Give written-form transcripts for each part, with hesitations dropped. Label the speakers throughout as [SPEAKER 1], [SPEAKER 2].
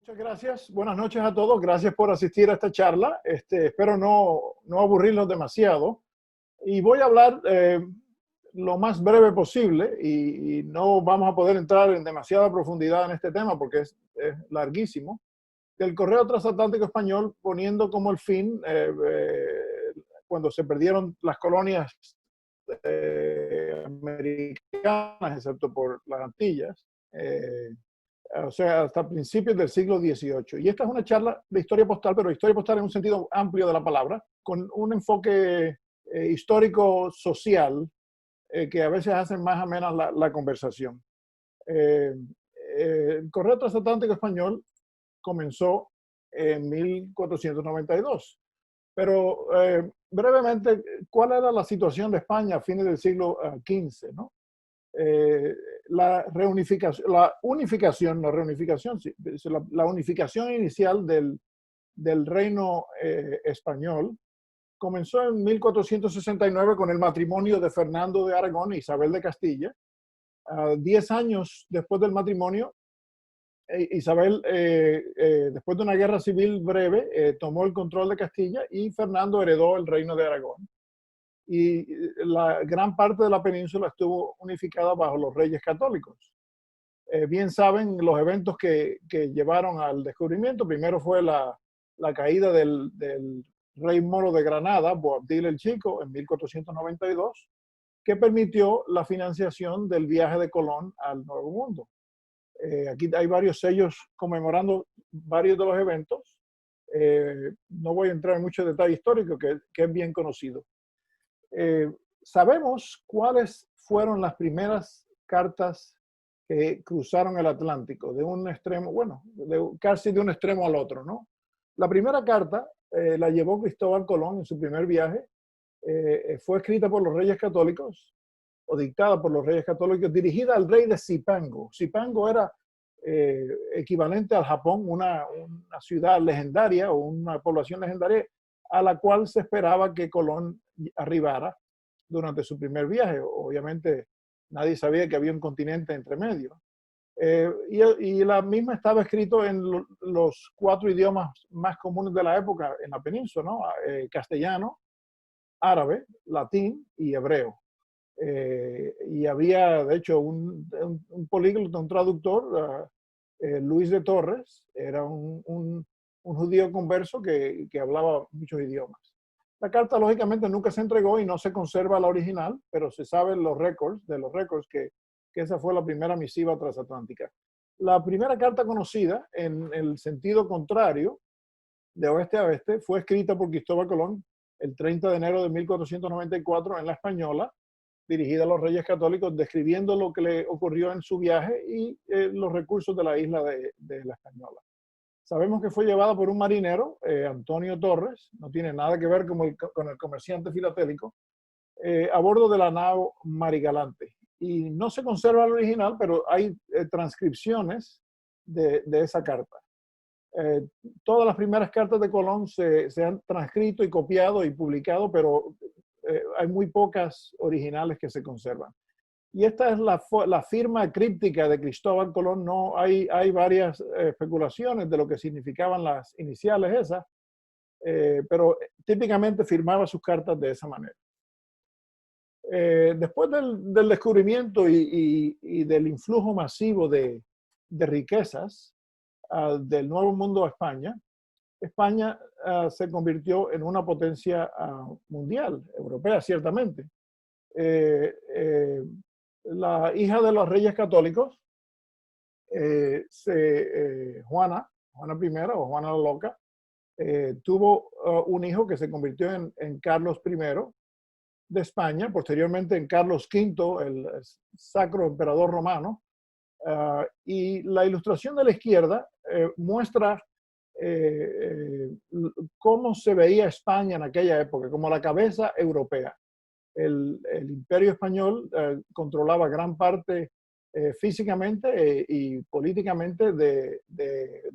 [SPEAKER 1] Muchas gracias. Buenas noches a todos. Gracias por asistir a esta charla. Espero no aburrirlos demasiado. Y voy a hablar lo más breve posible y no vamos a poder entrar en demasiada profundidad en este tema porque es larguísimo. Del correo transatlántico español, poniendo como el fin, cuando se perdieron las colonias americanas, excepto por las Antillas, o sea, hasta principios del siglo XVIII. Y esta es una charla de historia postal, pero historia postal en un sentido amplio de la palabra, con un enfoque histórico-social que a veces hacen más amena la conversación. Eh, el correo transatlántico español comenzó en 1492, pero brevemente, ¿cuál era la situación de España a fines del siglo XV? ¿No? La unificación, no reunificación, sí, la unificación inicial del reino español comenzó en 1469 con el matrimonio de Fernando de Aragón e Isabel de Castilla. 10 años después del matrimonio, Isabel, después de una guerra civil breve, tomó el control de Castilla y Fernando heredó el reino de Aragón. Y la gran parte de la península estuvo unificada bajo los reyes católicos. Bien saben los eventos que llevaron al descubrimiento. Primero fue la caída del rey moro de Granada, Boabdil el Chico, en 1492, que permitió la financiación del viaje de Colón al Nuevo Mundo. Aquí hay varios sellos conmemorando varios de los eventos. No voy a entrar en mucho detalle histórico, que es bien conocido. Sabemos cuáles fueron las primeras cartas que cruzaron el Atlántico, de un extremo, bueno, casi de un extremo al otro, ¿no? La primera carta la llevó Cristóbal Colón en su primer viaje. Fue escrita por los reyes católicos, o dictada por los reyes católicos, dirigida al rey de Zipango. Zipango era equivalente al Japón, una ciudad legendaria o una población legendaria a la cual se esperaba que Colón arribara durante su primer viaje. Obviamente nadie sabía que había un continente entre medio. Y la misma estaba escrito en los 4 idiomas más comunes de la época en la península, ¿no? Castellano, árabe, latín y hebreo. Y había, de hecho, un políglota, un traductor, Luis de Torres, era un judío converso que hablaba muchos idiomas. La carta, lógicamente, nunca se entregó y no se conserva la original, pero se saben los récords que esa fue la primera misiva transatlántica. La primera carta conocida, en el sentido contrario, de oeste a oeste, fue escrita por Cristóbal Colón el 30 de enero de 1494 en La Española, dirigida a los reyes católicos, describiendo lo que le ocurrió en su viaje y los recursos de la isla de La Española. Sabemos que fue llevada por un marinero, Antonio Torres, no tiene nada que ver con el comerciante filatélico, a bordo de la nao Marigalante. Y no se conserva el original, pero hay transcripciones de esa carta. Todas las primeras cartas de Colón se han transcrito y copiado y publicado, pero hay muy pocas originales que se conservan. Y esta es la firma críptica de Cristóbal Colón. No hay varias especulaciones de lo que significaban las iniciales esas, pero típicamente firmaba sus cartas de esa manera. Después del descubrimiento y del influjo masivo de riquezas del Nuevo Mundo a España, España se convirtió en una potencia mundial, europea ciertamente. La hija de los reyes católicos, Juana I o Juana la Loca, tuvo un hijo que se convirtió en Carlos I de España, posteriormente en Carlos V, el sacro emperador romano. Y la ilustración de la izquierda muestra cómo se veía España en aquella época, como la cabeza europea. El imperio español controlaba gran parte físicamente y políticamente de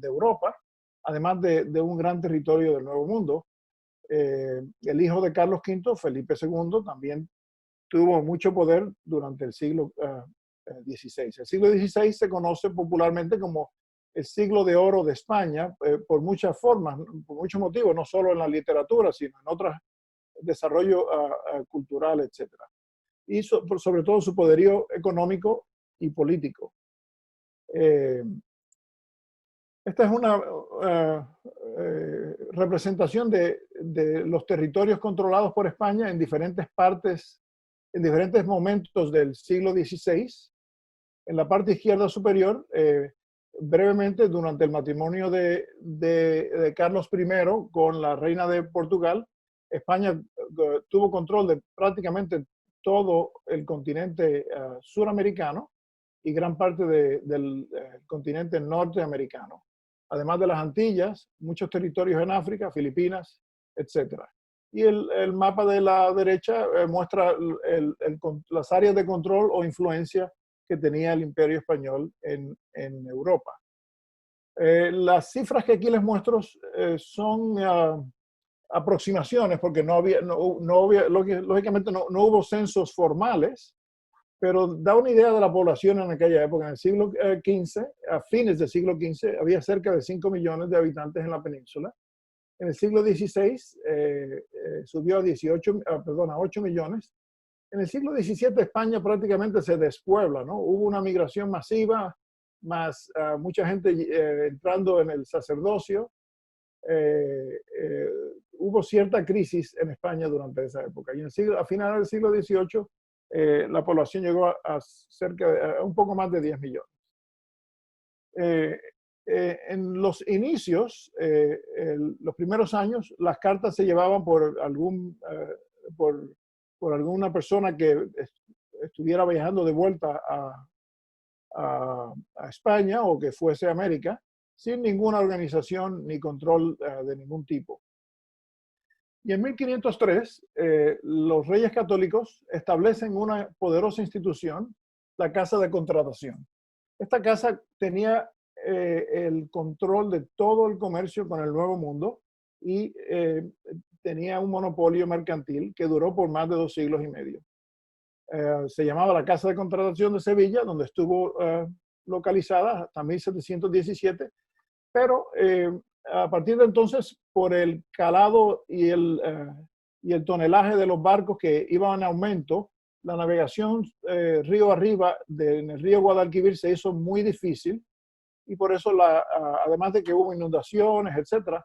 [SPEAKER 1] Europa, además de un gran territorio del Nuevo Mundo. El hijo de Carlos V, Felipe II, también tuvo mucho poder durante el siglo XVI. El siglo XVI se conoce popularmente como el siglo de oro de España por muchas formas, por muchos motivos, no solo en la literatura, sino en otros desarrollo cultural, etcétera. Y sobre todo su poderío económico y político. Esta es una representación de los territorios controlados por España en diferentes partes, en diferentes momentos del siglo XVI. En la parte izquierda superior, brevemente, durante el matrimonio de Carlos I con la reina de Portugal, España tuvo control de prácticamente todo el continente suramericano y gran parte del continente norteamericano, además de las Antillas, muchos territorios en África, Filipinas, etc. Y el mapa de la derecha muestra las áreas de control o influencia que tenía el Imperio Español en Europa. Las cifras que aquí les muestro son aproximaciones, porque lógicamente no hubo censos formales, pero da una idea de la población en aquella época. En el siglo XV, a fines del siglo XV, había cerca de 5 millones de habitantes en la península. En el siglo XVI subió a 8 millones. En el siglo XVII España prácticamente se despuebla, ¿no? Hubo una migración masiva, más mucha gente entrando en el sacerdocio. Hubo cierta crisis en España durante esa época. Y a finales del siglo XVIII la población llegó a un poco más de 10 millones. En los inicios, los primeros años, las cartas se llevaban por alguna persona que estuviera viajando de vuelta a España o que fuese a América, sin ninguna organización ni control de ningún tipo. Y en 1503, los reyes católicos establecen una poderosa institución, la Casa de Contratación. Esta casa tenía el control de todo el comercio con el Nuevo Mundo y tenía un monopolio mercantil que duró por más de 2 siglos y medio. Se llamaba la Casa de Contratación de Sevilla, donde estuvo localizada hasta 1717, pero a partir de entonces, por el calado y el tonelaje de los barcos que iban en aumento, la navegación río arriba en el río Guadalquivir se hizo muy difícil, y por eso, además de que hubo inundaciones, etc.,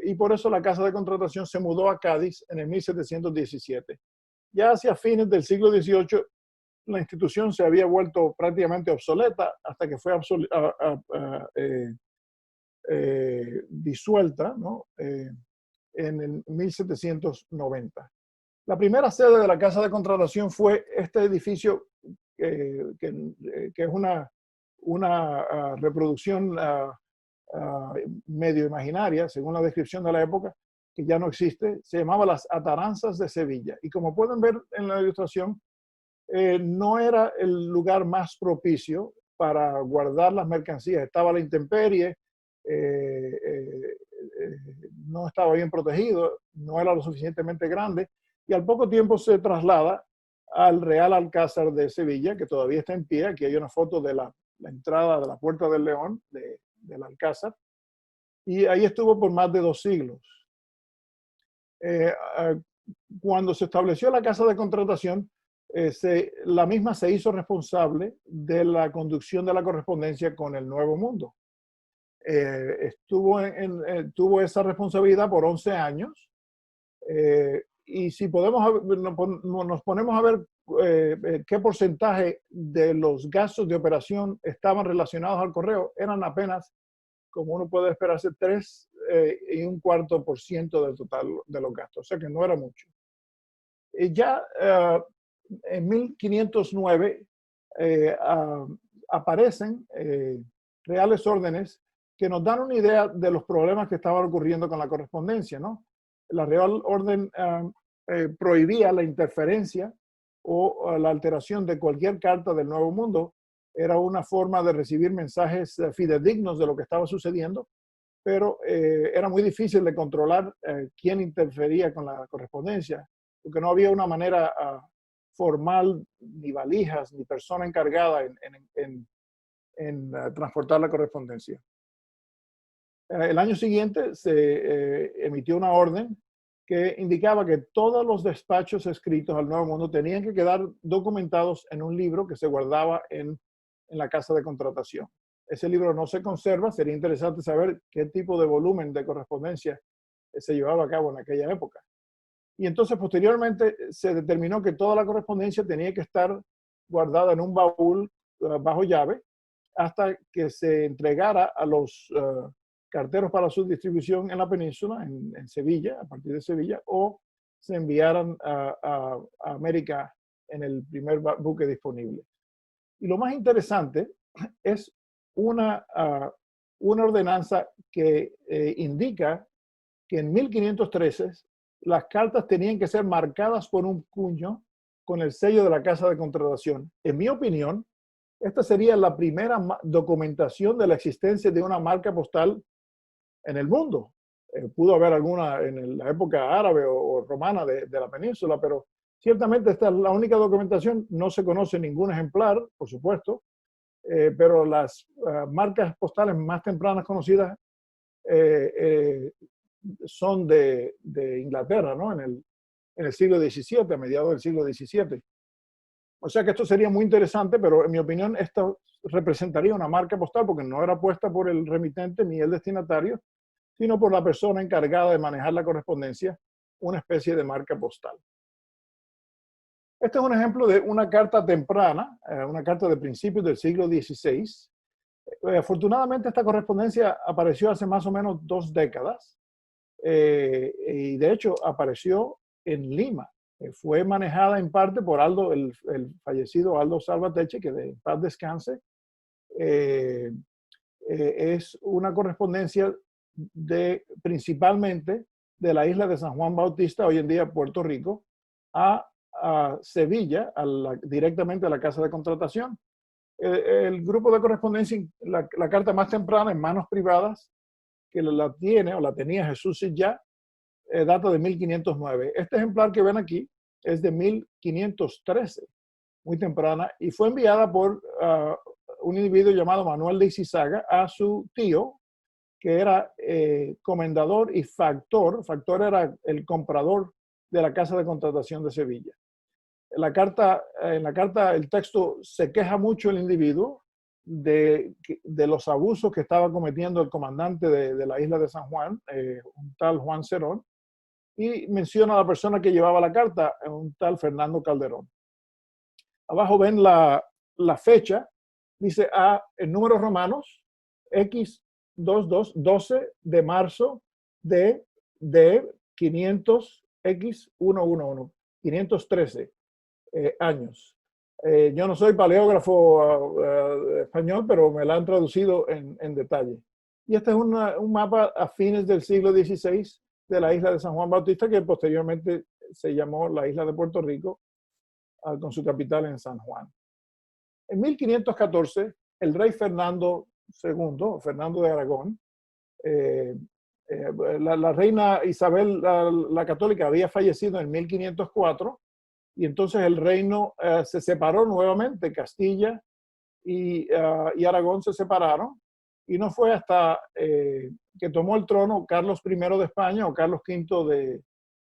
[SPEAKER 1] y por eso la Casa de Contratación se mudó a Cádiz en el 1717. Ya hacia fines del siglo XVIII, la institución se había vuelto prácticamente obsoleta hasta que fue disuelta, ¿no? En el 1790. La primera sede de la Casa de Contratación fue este edificio que es una reproducción medio imaginaria, según la descripción de la época, que ya no existe. Se llamaba las Ataranzas de Sevilla. Y como pueden ver en la ilustración, no era el lugar más propicio para guardar las mercancías. Estaba a la intemperie, no estaba bien protegido, no era lo suficientemente grande, y al poco tiempo se traslada al Real Alcázar de Sevilla, que todavía está en pie. Aquí hay una foto de la entrada de la Puerta del León, del Alcázar, y ahí estuvo por más de 2 siglos. Cuando se estableció la Casa de Contratación, la misma se hizo responsable de la conducción de la correspondencia con el Nuevo Mundo. Tuvo esa responsabilidad por 11 años, y si nos ponemos a ver qué porcentaje de los gastos de operación estaban relacionados al correo, eran apenas, como uno puede esperarse, 3,25% del total de los gastos, o sea que no era mucho. Ya en 1509 aparecen reales órdenes que nos dan una idea de los problemas que estaban ocurriendo con la correspondencia, ¿no? La Real Orden prohibía la interferencia o la alteración de cualquier carta del Nuevo Mundo. Era una forma de recibir mensajes fidedignos de lo que estaba sucediendo, pero era muy difícil de controlar quién interfería con la correspondencia, porque no había una manera formal, ni valijas, ni persona encargada en en transportar la correspondencia. El año siguiente se emitió una orden que indicaba que todos los despachos escritos al Nuevo Mundo tenían que quedar documentados en un libro que se guardaba en la casa de contratación. Ese libro no se conserva, sería interesante saber qué tipo de volumen de correspondencia se llevaba a cabo en aquella época. Y entonces posteriormente se determinó que toda la correspondencia tenía que estar guardada en un baúl bajo llave hasta que se entregara a los carteros para su distribución en la península, en Sevilla, a partir de Sevilla, o se enviaran a América en el primer buque disponible. Y lo más interesante es una ordenanza que indica que en 1513 las cartas tenían que ser marcadas por un cuño con el sello de la casa de contratación. En mi opinión, esta sería la primera documentación de la existencia de una marca postal en el mundo. Pudo haber alguna en la época árabe o romana de la península, pero ciertamente esta es la única documentación. No se conoce ningún ejemplar, por supuesto, pero las marcas postales más tempranas conocidas son de Inglaterra, ¿no? En el siglo XVII, a mediados del siglo XVII. O sea que esto sería muy interesante, pero en mi opinión esto representaría una marca postal porque no era puesta por el remitente ni el destinatario, sino por la persona encargada de manejar la correspondencia, una especie de marca postal. Este es un ejemplo de una carta temprana, una carta de principios del siglo XVI. Afortunadamente esta correspondencia apareció hace más o menos 2 décadas y de hecho apareció en Lima. Fue manejada en parte por Aldo, el fallecido Aldo Salvatierra, que de paz descanse. Es una correspondencia principalmente de la isla de San Juan Bautista, hoy en día Puerto Rico, a Sevilla, directamente a la casa de contratación. El grupo de correspondencia, la carta más temprana en manos privadas, que la tiene o la tenía Jesús Sillá, data de 1509. Este ejemplar que ven aquí es de 1513, muy temprana, y fue enviada por un individuo llamado Manuel de Isizaga a su tío, que era comendador y factor. Factor era el comprador de la casa de contratación de Sevilla. En la carta, el texto se queja mucho el individuo de los abusos que estaba cometiendo el comandante de la isla de San Juan, un tal Juan Cerón, y menciona a la persona que llevaba la carta, un tal Fernando Calderón. Abajo ven la fecha, dice en números romanos, X22, 12 de marzo de 500 X111, 513 años. Yo no soy paleógrafo español, pero me la han traducido en detalle. Y este es un mapa a fines del siglo XVI de la isla de San Juan Bautista, que posteriormente se llamó la isla de Puerto Rico, con su capital en San Juan. En 1514, el rey Fernando II, Fernando de Aragón, la reina Isabel la Católica había fallecido en 1504, y entonces el reino se separó nuevamente. Castilla y Aragón se separaron, y no fue hasta que tomó el trono Carlos I de España o Carlos V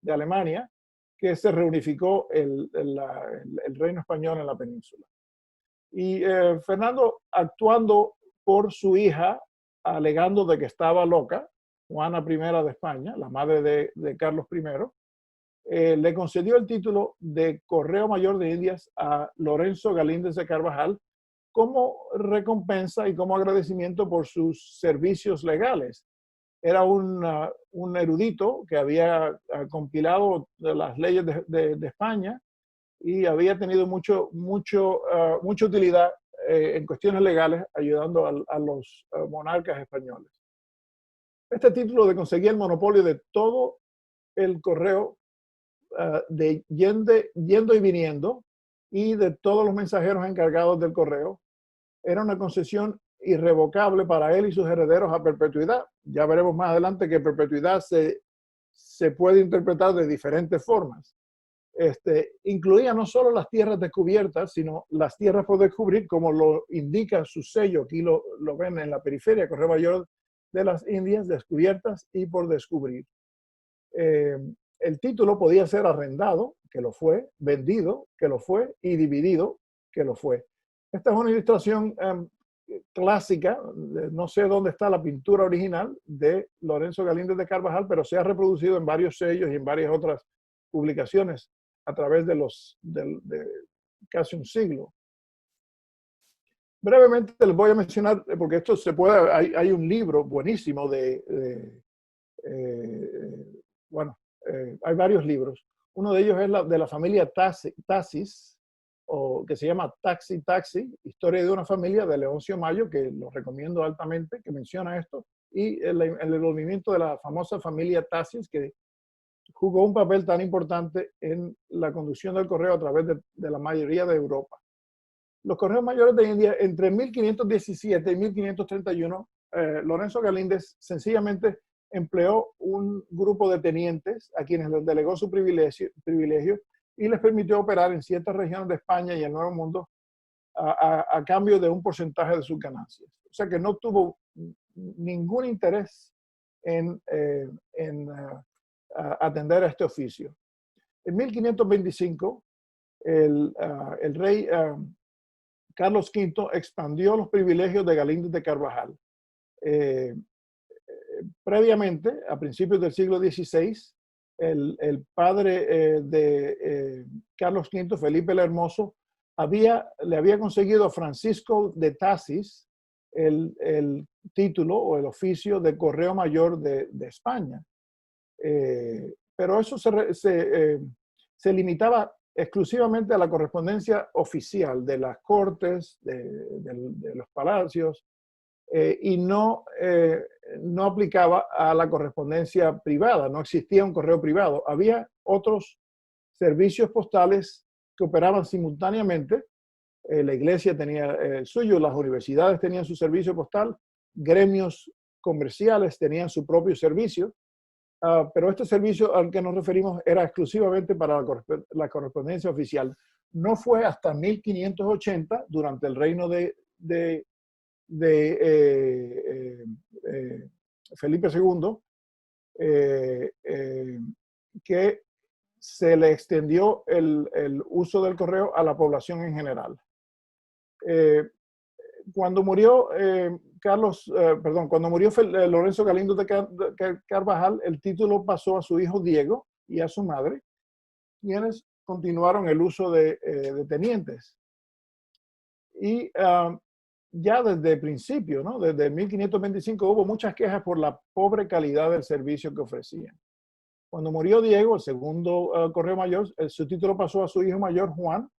[SPEAKER 1] de Alemania que se reunificó el reino español en la península. Y Fernando, actuando por su hija, alegando de que estaba loca, Juana I de España, la madre de Carlos I, le concedió el título de Correo Mayor de Indias a Lorenzo Galíndez de Carvajal como recompensa y como agradecimiento por sus servicios legales. Era un erudito que había compilado las leyes de España y había tenido mucha utilidad en cuestiones legales ayudando a los monarcas españoles. Este título de conseguir el monopolio de todo el correo yendo y viniendo y de todos los mensajeros encargados del correo era una concesión irrevocable para él y sus herederos a perpetuidad. Ya veremos más adelante que perpetuidad se puede interpretar de diferentes formas. incluía no solo las tierras descubiertas, sino las tierras por descubrir, como lo indica su sello. Aquí lo ven en la periferia, Correo Mayor de las Indias, descubiertas y por descubrir. El título podía ser arrendado, que lo fue, vendido, que lo fue, y dividido, que lo fue. Esta es una ilustración clásica, no sé dónde está la pintura original de Lorenzo Galíndez de Carvajal, pero se ha reproducido en varios sellos y en varias otras publicaciones a través de casi un siglo. Brevemente les voy a mencionar, porque esto se puede, hay un libro buenísimo hay varios libros. Uno de ellos es de la familia Tassis, o que se llama Taxi Taxi, historia de una familia, de Leoncio Mayo, que lo recomiendo altamente, que menciona esto, y el movimiento de la famosa familia Tassis, que jugó un papel tan importante en la conducción del correo a través de la mayoría de Europa. Los correos mayores de India, entre 1517 y 1531, Lorenzo Galíndez sencillamente empleó un grupo de tenientes a quienes les delegó su privilegio y les permitió operar en ciertas regiones de España y el Nuevo Mundo a cambio de un porcentaje de sus ganancias. O sea que no tuvo ningún interés en atender a este oficio. En 1525, el rey Carlos V expandió los privilegios de Galíndez de Carvajal. Previamente, a principios del siglo XVI, el padre de Carlos V, Felipe el Hermoso, le había conseguido a Francisco de Tassis el título o el oficio de correo mayor de España. Pero eso se limitaba exclusivamente a la correspondencia oficial de las cortes, de los palacios, y no aplicaba a la correspondencia privada. No existía un correo privado. Había otros servicios postales que operaban simultáneamente. La iglesia tenía el suyo, las universidades tenían su servicio postal, gremios comerciales tenían su propio servicio. Pero este servicio al que nos referimos era exclusivamente para la correspondencia oficial. No fue hasta 1580, durante el reino de Felipe II, que se le extendió el uso del correo a la población en general. Cuando murió Lorenzo Galíndez de Carvajal, el título pasó a su hijo Diego y a su madre, quienes continuaron el uso de tenientes. Y ya desde el principio, ¿no? Desde 1525, hubo muchas quejas por la pobre calidad del servicio que ofrecían. Cuando murió Diego, el segundo correo mayor, su título pasó a su hijo mayor, Juan,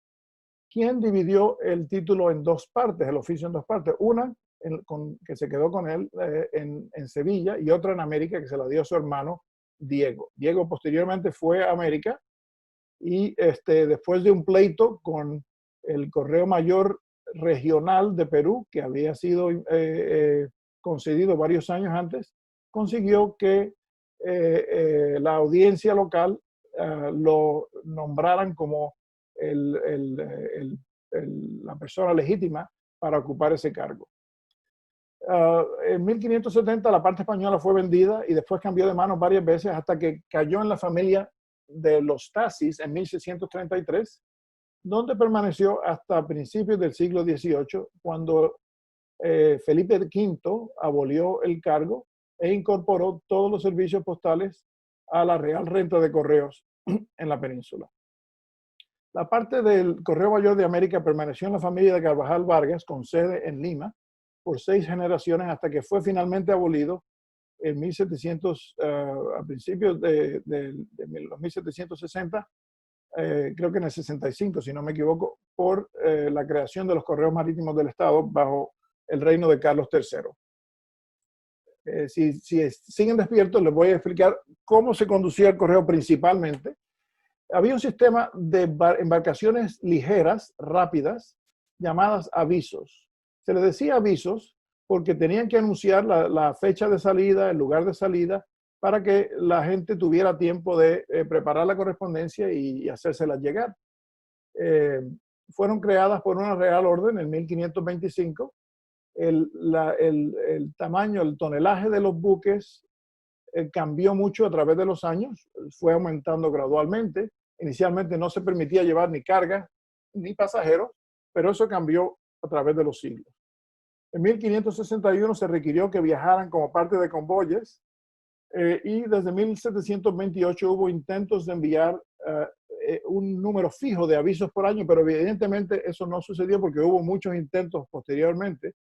[SPEAKER 1] quien dividió el título en dos partes, el oficio en dos partes. Una que se quedó con él en Sevilla, y otra en América, que se la dio a su hermano Diego. Diego posteriormente fue a América y después de un pleito con el correo mayor regional de Perú, que había sido concedido varios años antes, consiguió que la audiencia local lo nombraran como la persona legítima para ocupar ese cargo. En 1570 la parte española fue vendida y después cambió de manos varias veces hasta que cayó en la familia de los Tassis en 1633, donde permaneció hasta principios del siglo XVIII, cuando Felipe V abolió el cargo e incorporó todos los servicios postales a la Real Renta de Correos en la península. La parte del Correo Mayor de América permaneció en la familia de Carvajal Vargas, con sede en Lima, por 6 generaciones, hasta que fue finalmente abolido en 1700, a principios de los 1760, creo que en el 65, si no me equivoco, por la creación de los correos marítimos del Estado bajo el reino de Carlos III. Si siguen despiertos, les voy a explicar cómo se conducía el correo principalmente. Había un sistema de embarcaciones ligeras, rápidas, llamadas avisos. Se les decía avisos porque tenían que anunciar la fecha de salida, el lugar de salida para que la gente tuviera tiempo de preparar la correspondencia y hacérsela llegar. Eh, Fueron creadas por una real orden en 1525. El tamaño, el tonelaje de los buques cambió mucho a través de los años, fue aumentando gradualmente. Inicialmente no se permitía llevar ni carga ni pasajeros, pero eso cambió a través de los siglos. En 1561 se requirió que viajaran como parte de convoyes y desde 1728 hubo intentos de enviar un número fijo de avisos por año, pero evidentemente eso no sucedió porque hubo muchos intentos posteriormente,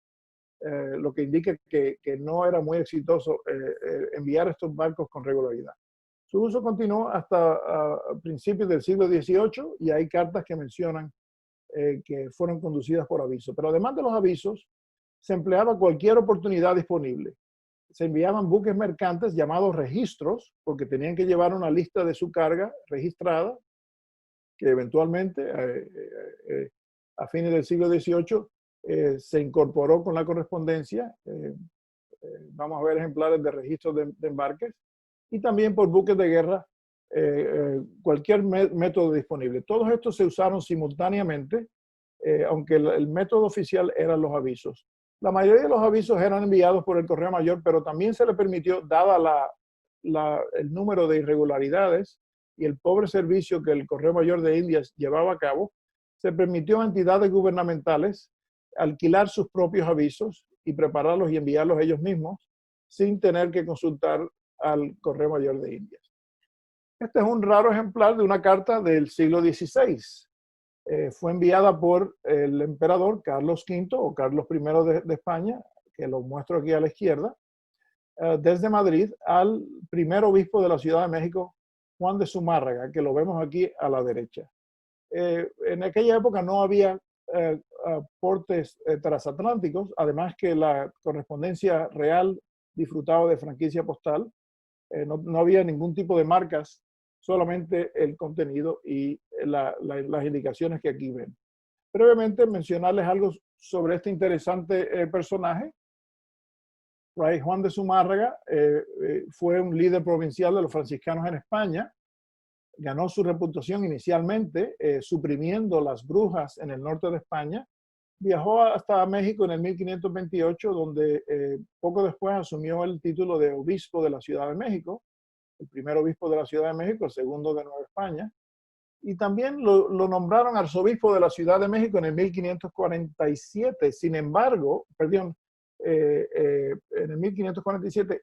[SPEAKER 1] lo que indica que no era muy exitoso enviar estos barcos con regularidad. Su uso continuó hasta principios del siglo XVIII y hay cartas que mencionan que fueron conducidas por aviso. Pero además de los avisos, se empleaba cualquier oportunidad disponible. Se enviaban buques mercantes llamados registros, porque tenían que llevar una lista de su carga registrada, que eventualmente a fines del siglo XVIII se incorporó con la correspondencia. Vamos a ver ejemplares de registros de embarques y también por buques de guerra, cualquier método disponible. Todos estos se usaron simultáneamente, aunque el método oficial eran los avisos. La mayoría de los avisos eran enviados por el correo mayor, pero también se le permitió, dada el número de irregularidades y el pobre servicio que el correo mayor de Indias llevaba a cabo, se permitió a entidades gubernamentales alquilar sus propios avisos y prepararlos y enviarlos ellos mismos sin tener que consultar al correo mayor de Indias. Este es un raro ejemplar de una carta del siglo XVI. Fue enviada por el emperador Carlos V o Carlos I de España, que lo muestro aquí a la izquierda, desde Madrid al primer obispo de la Ciudad de México, Juan de Zumárraga, que lo vemos aquí a la derecha. En aquella época no había portes transatlánticos, además que la correspondencia real disfrutaba de franquicia postal. No había ningún tipo de marcas, solamente el contenido y las indicaciones que aquí ven. Brevemente mencionarles algo sobre este interesante personaje. Fray Juan de Zumárraga fue un líder provincial de los franciscanos en España. Ganó su reputación inicialmente suprimiendo las brujas en el norte de España. Viajó hasta México en el 1528, donde poco después asumió el título de obispo de la Ciudad de México, el primer obispo de la Ciudad de México, el segundo de Nueva España. Y también lo nombraron arzobispo de la Ciudad de México en el 1547. Sin embargo, en el 1547,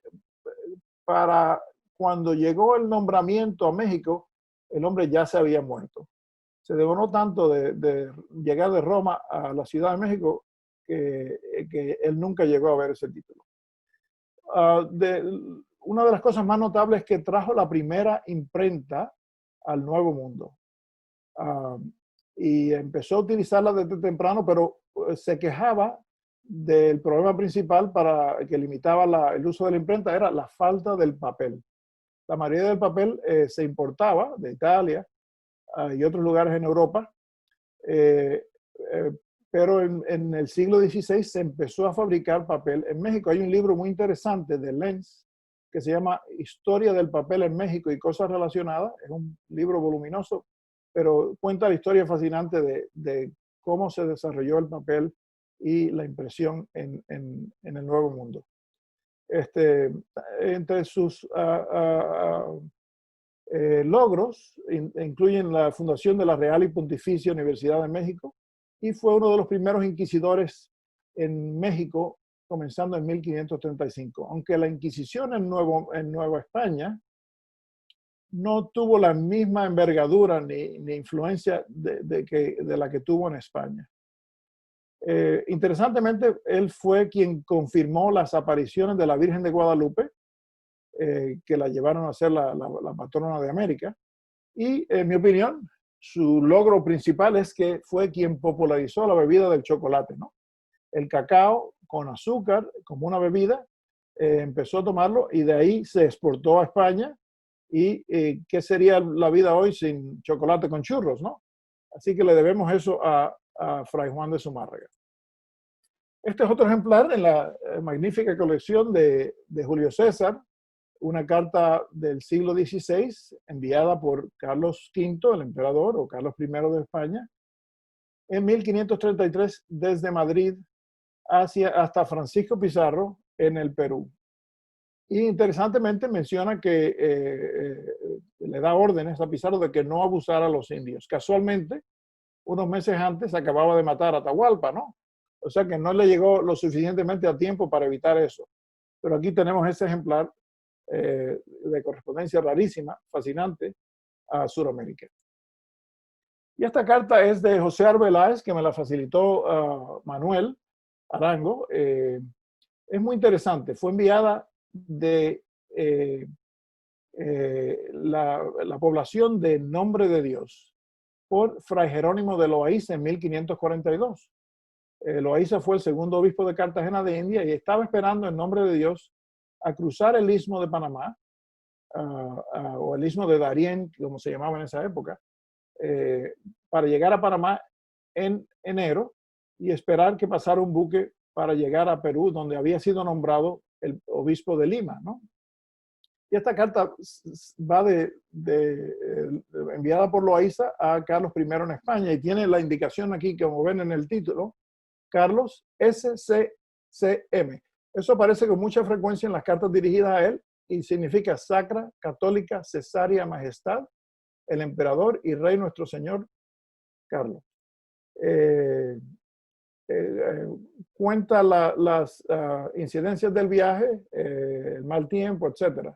[SPEAKER 1] para cuando llegó el nombramiento a México, el hombre ya se había muerto. Se demoró tanto de llegar de Roma a la Ciudad de México que él nunca llegó a ver ese título. Una de las cosas más notables es que trajo la primera imprenta al Nuevo Mundo. Y empezó a utilizarla desde temprano, pero se quejaba del problema principal que limitaba el uso de la imprenta, era la falta del papel. La mayoría del papel se importaba de Italia y otros lugares en Europa, pero en el siglo XVI se empezó a fabricar papel en México. Hay un libro muy interesante de Lenz que se llama Historia del papel en México y cosas relacionadas. Es un libro voluminoso, pero cuenta la historia fascinante de cómo se desarrolló el papel y la impresión en el Nuevo Mundo. Entre sus logros incluyen la fundación de la Real y Pontificia Universidad de México y fue uno de los primeros inquisidores en México, comenzando en 1535. Aunque la Inquisición en Nueva España no tuvo la misma envergadura ni influencia de la que tuvo en España. Interesantemente, él fue quien confirmó las apariciones de la Virgen de Guadalupe, que la llevaron a ser la patrona de América. Y, en mi opinión, su logro principal es que fue quien popularizó la bebida del chocolate, ¿no? El cacao con azúcar como una bebida, empezó a tomarlo y de ahí se exportó a España. ¿Y qué sería la vida hoy sin chocolate con churros, no? Así que le debemos eso a Fray Juan de Zumárraga. Este es otro ejemplar en la magnífica colección de Julio César, una carta del siglo XVI enviada por Carlos V, el emperador, o Carlos I de España, en 1533 desde Madrid hasta Francisco Pizarro en el Perú. Y interesantemente menciona que le da órdenes a Pizarro de que no abusara a los indios. Casualmente, unos meses antes acababa de matar a Atahualpa, ¿no? O sea que no le llegó lo suficientemente a tiempo para evitar eso. Pero aquí tenemos ese ejemplar de correspondencia rarísima, fascinante, a Sudamérica. Y esta carta es de José Arbeláez, que me la facilitó Manuel Arango. Es muy interesante. Fue enviada de la población de Nombre de Dios por Fray Jerónimo de Loaiza en 1542. Loaiza fue el segundo obispo de Cartagena de India y estaba esperando en nombre de Dios a cruzar el istmo de Panamá, o el istmo de Darién, como se llamaba en esa época, para llegar a Panamá en enero y esperar que pasara un buque para llegar a Perú, donde había sido nombrado el obispo de Lima, ¿no? Y esta carta va enviada por Loaiza a Carlos I en España y tiene la indicación aquí, como ven en el título, Carlos SCCM. Eso aparece con mucha frecuencia en las cartas dirigidas a él y significa Sacra Católica Cesárea Majestad, el emperador y rey nuestro señor Carlos. Cuenta las incidencias del viaje, el mal tiempo, etc.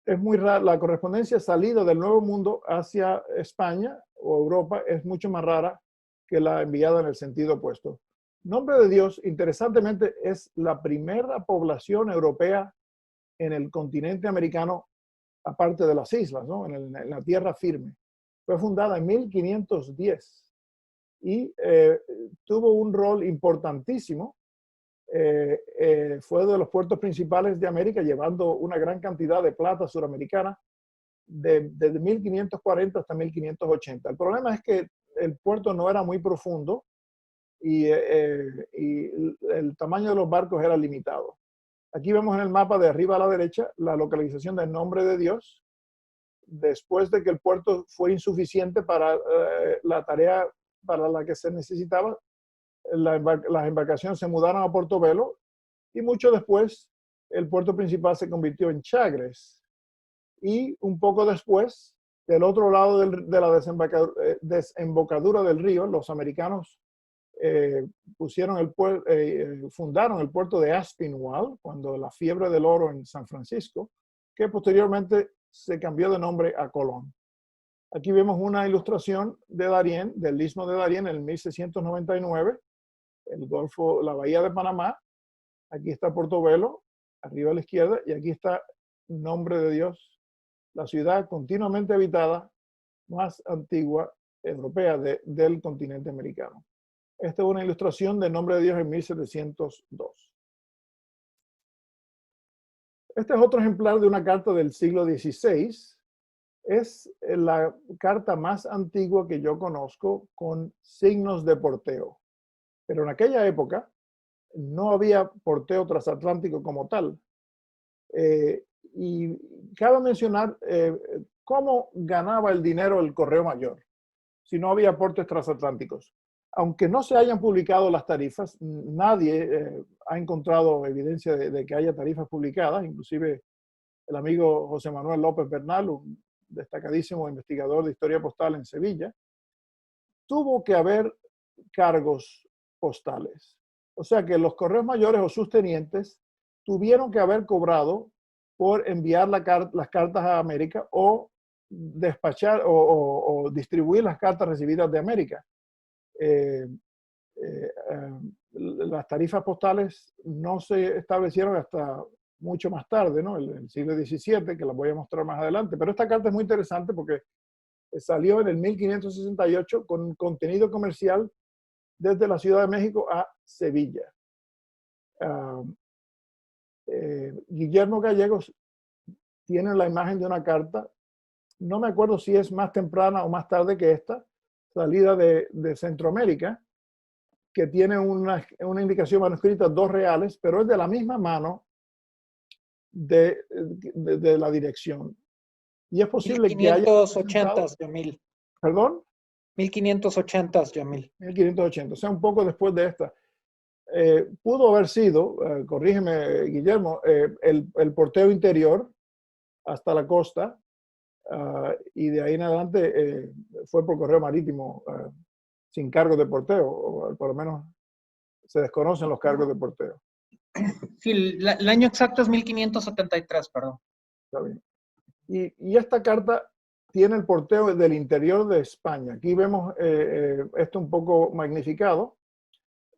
[SPEAKER 1] Es muy rara, la correspondencia salida del Nuevo Mundo hacia España o Europa es mucho más rara que la enviada en el sentido opuesto. Nombre de Dios, interesantemente, es la primera población europea en el continente americano, aparte de las islas, ¿no? en la tierra firme. Fue fundada en 1510 y tuvo un rol importantísimo. Fue de los puertos principales de América, llevando una gran cantidad de plata suramericana desde 1540 hasta 1580. El problema es que el puerto no era muy profundo y el tamaño de los barcos era limitado. Aquí vemos en el mapa de arriba a la derecha la localización del Nombre de Dios, después de que el puerto fue insuficiente para la tarea para la que se necesitaba. Las embarcaciones se mudaron a Portobelo y mucho después el puerto principal se convirtió en Chagres. Y un poco después, del otro lado de la desembocadura del río, los americanos fundaron el puerto de Aspinwall cuando la fiebre del oro en San Francisco, que posteriormente se cambió de nombre a Colón. Aquí vemos una ilustración de Darién, del istmo de Darién en el 1699, el Golfo, la Bahía de Panamá. Aquí está Portobelo, arriba a la izquierda, y aquí está Nombre de Dios, la ciudad continuamente habitada más antigua europea del continente americano. Esta es una ilustración de Nombre de Dios en 1702. Este es otro ejemplar de una carta del siglo XVI. Es la carta más antigua que yo conozco con signos de porteo. Pero en aquella época no había porteo transatlántico como tal. Y cabe mencionar cómo ganaba el dinero el correo mayor si no había portes transatlánticos. Aunque no se hayan publicado las tarifas, nadie ha encontrado evidencia de que haya tarifas publicadas, inclusive el amigo José Manuel López Bernal, un destacadísimo investigador de historia postal en Sevilla. Tuvo que haber cargos postales. O sea que los correos mayores o sus tenientes tuvieron que haber cobrado por enviar las cartas a América o despachar o distribuir las cartas recibidas de América. Las tarifas postales no se establecieron hasta mucho más tarde, ¿no? El siglo XVII, que las voy a mostrar más adelante. Pero esta carta es muy interesante porque salió en el 1568 con contenido comercial desde la Ciudad de México a Sevilla. Guillermo Gallegos tiene la imagen de una carta, no me acuerdo si es más temprana o más tarde que esta, salida de Centroamérica, que tiene una indicación manuscrita, 2 reales, pero es de la misma mano de la dirección. Y es posible que haya
[SPEAKER 2] 1580, Yamil.
[SPEAKER 1] ¿Perdón?
[SPEAKER 2] 1580, Yamil.
[SPEAKER 1] 1580, o sea, un poco después de esta. Pudo haber sido, corrígeme, Guillermo, el porteo interior hasta la costa, y de ahí en adelante fue por correo marítimo sin cargo de porteo, o por lo menos se desconocen los cargos de porteo.
[SPEAKER 2] Sí, el año exacto es 1573, perdón.
[SPEAKER 1] Está bien. Y esta carta tiene el porteo del interior de España. Aquí vemos esto un poco magnificado.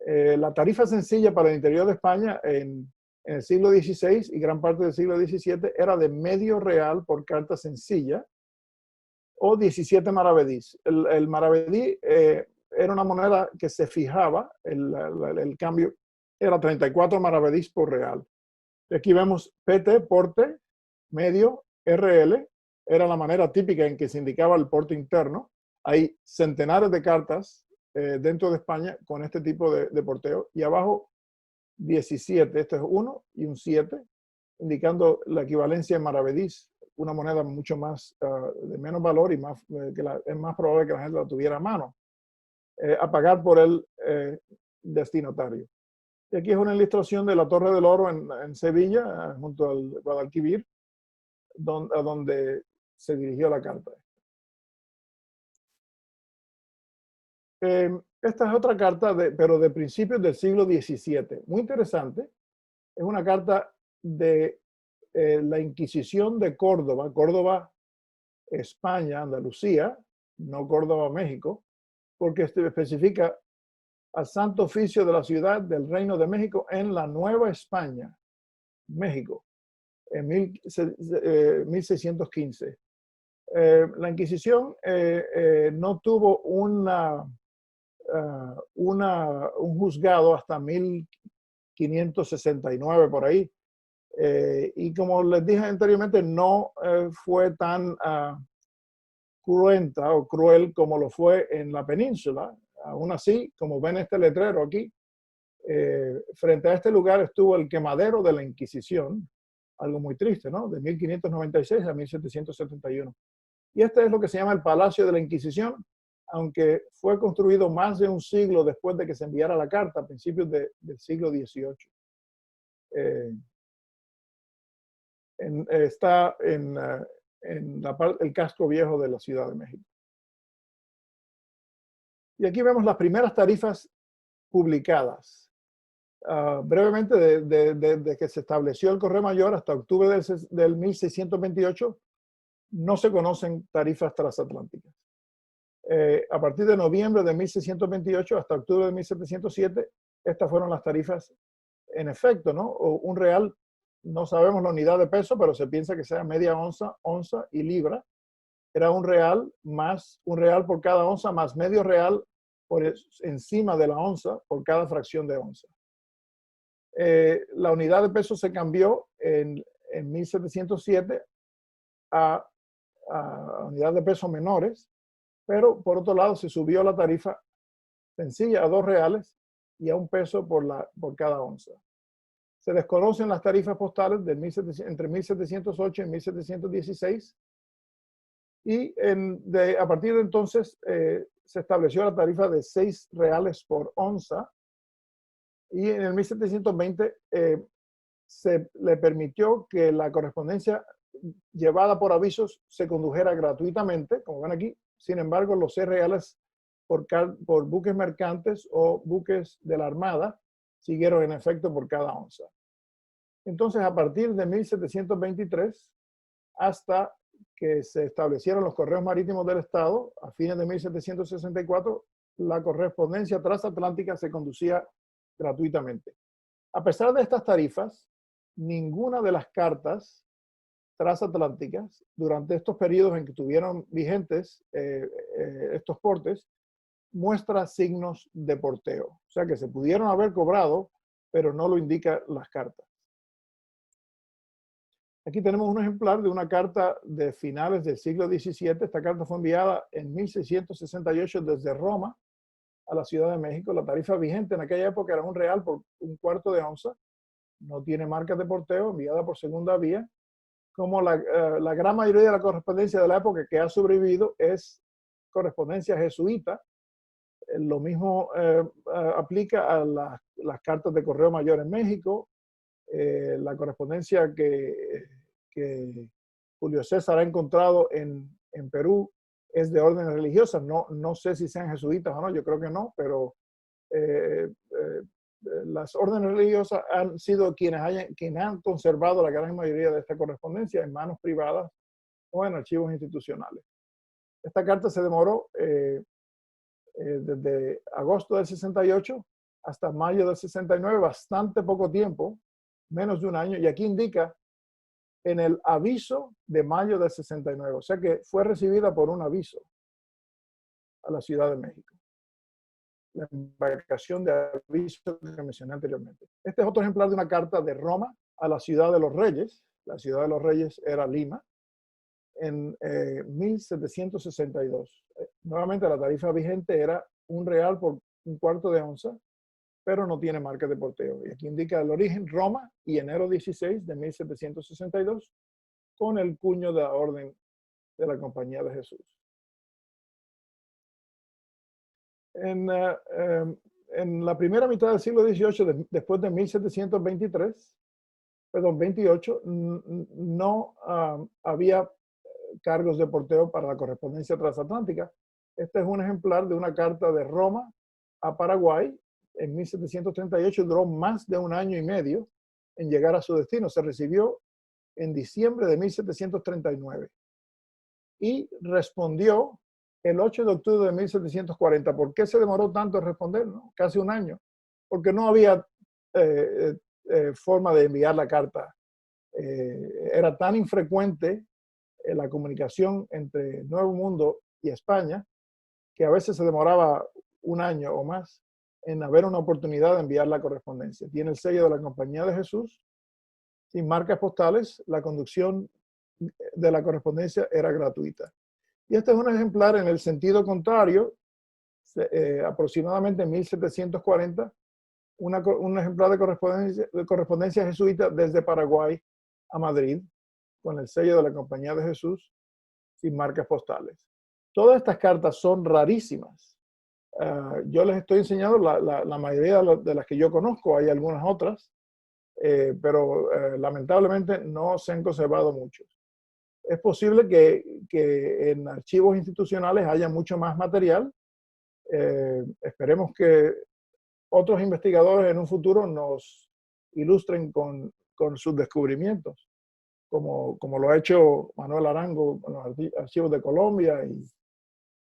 [SPEAKER 1] La tarifa sencilla para el interior de España en el siglo XVI y gran parte del siglo XVII era de medio real por carta sencilla o 17 maravedís. El maravedí era una moneda que se fijaba, el cambio era 34 maravedís por real. Aquí vemos PT, porte, medio, RL, era la manera típica en que se indicaba el porte interno. Hay centenares de cartas dentro de España con este tipo de porteo. Y abajo 17, este es 1 y un 7, indicando la equivalencia en maravedís, una moneda mucho más, de menos valor y más, es más probable que la gente la tuviera a mano, a pagar por el destinatario. Y aquí es una ilustración de la Torre del Oro en Sevilla, junto al Guadalquivir, a donde se dirigió la carta. Esta es otra carta, pero de principios del siglo XVII. Muy interesante. Es una carta de la Inquisición de Córdoba, Córdoba, España, Andalucía, no Córdoba, México, porque especifica al Santo Oficio de la Ciudad del Reino de México en la Nueva España, México, en 1615. La Inquisición no tuvo un juzgado hasta 1569 por ahí. Y como les dije anteriormente, no fue tan cruenta o cruel como lo fue en la península. Aún así, como ven este letrero aquí, frente a este lugar estuvo el quemadero de la Inquisición, algo muy triste, ¿no? De 1596 a 1771. Y este es lo que se llama el Palacio de la Inquisición, aunque fue construido más de un siglo después de que se enviara la carta, a principios del siglo XVIII. Está en el casco viejo de la Ciudad de México. Y aquí vemos las primeras tarifas publicadas. Brevemente, desde que se estableció el Correo Mayor hasta octubre del 1628, no se conocen tarifas transatlánticas. A partir de noviembre de 1628 hasta octubre de 1707, estas fueron las tarifas en efecto, ¿no? O un real, no sabemos la unidad de peso, pero se piensa que sea media onza, onza y libra. Era un real por cada onza, más medio real por encima de la onza por cada fracción de onza. La unidad de peso se cambió en 1707 a unidad de peso menores, pero por otro lado se subió la tarifa sencilla a 2 reales y a 1 peso por cada onza. Se desconocen las tarifas postales entre 1708 y 1716 y a partir de entonces se estableció la tarifa de 6 reales por onza y en el 1720 se le permitió que la correspondencia llevada por avisos se condujera gratuitamente, como ven aquí. Sin embargo, los 6 reales por buques mercantes o buques de la Armada siguieron en efecto por cada onza. Entonces, a partir de 1723 hasta que se establecieron los correos marítimos del Estado, a fines de 1764, la correspondencia transatlántica se conducía gratuitamente. A pesar de estas tarifas, ninguna de las cartas transatlánticas, durante estos periodos en que estuvieron vigentes estos portes, muestra signos de porteo. O sea que se pudieron haber cobrado, pero no lo indican las cartas. Aquí tenemos un ejemplar de una carta de finales del siglo XVII. Esta carta fue enviada en 1668 desde Roma a la Ciudad de México. La tarifa vigente en aquella época era 1 real por 1/4 de onza. no tiene marcas de porteo, enviada por segunda vía. Como la gran mayoría de la correspondencia de la época que ha sobrevivido es correspondencia jesuita. Lo mismo aplica a las cartas de correo mayor en México, la correspondencia que Julio César ha encontrado en Perú es de orden religiosa. No sé si sean jesuitas o no, yo creo que no, pero las órdenes religiosas han sido quienes han conservado la gran mayoría de esta correspondencia en manos privadas o en archivos institucionales. Esta carta se demoró desde agosto del 68 hasta mayo del 69, bastante poco tiempo, menos de un año, y aquí indica en el aviso de mayo del 69, o sea que fue recibida por un aviso a la Ciudad de México. La embarcación de aviso que mencioné anteriormente. Este es otro ejemplar de una carta de Roma a la Ciudad de los Reyes. La Ciudad de los Reyes era Lima, en 1762. Nuevamente la tarifa vigente era $1 por un cuarto de onza, pero no tiene marca de porteo. Y aquí indica el origen, Roma, y enero 16 de 1762, con el cuño de la orden de la Compañía de Jesús. En la primera mitad del siglo XVIII, después de 1728, no había cargos de porteo para la correspondencia transatlántica. Este es un ejemplar de una carta de Roma a Paraguay en 1738. Duró más de un año y medio en llegar a su destino. Se recibió en diciembre de 1739 y respondió el 8 de octubre de 1740. ¿Por qué se demoró tanto en responder? ¿No? Casi un año. Porque no había forma de enviar la carta. Era tan infrecuente la comunicación entre Nuevo Mundo y España que a veces se demoraba un año o más en haber una oportunidad de enviar la correspondencia. Tiene el sello de la Compañía de Jesús, sin marcas postales. La conducción de la correspondencia era gratuita. Y este es un ejemplar en el sentido contrario, aproximadamente en 1740, un ejemplar de correspondencia jesuita desde Paraguay a Madrid, con el sello de la Compañía de Jesús, sin marcas postales. Todas estas cartas son rarísimas. Yo les estoy enseñando la mayoría de las que yo conozco, hay algunas otras, pero lamentablemente no se han conservado muchos. Es posible que en archivos institucionales haya mucho más material. Esperemos que otros investigadores en un futuro nos ilustren con sus descubrimientos, como lo ha hecho Manuel Arango con los archivos de Colombia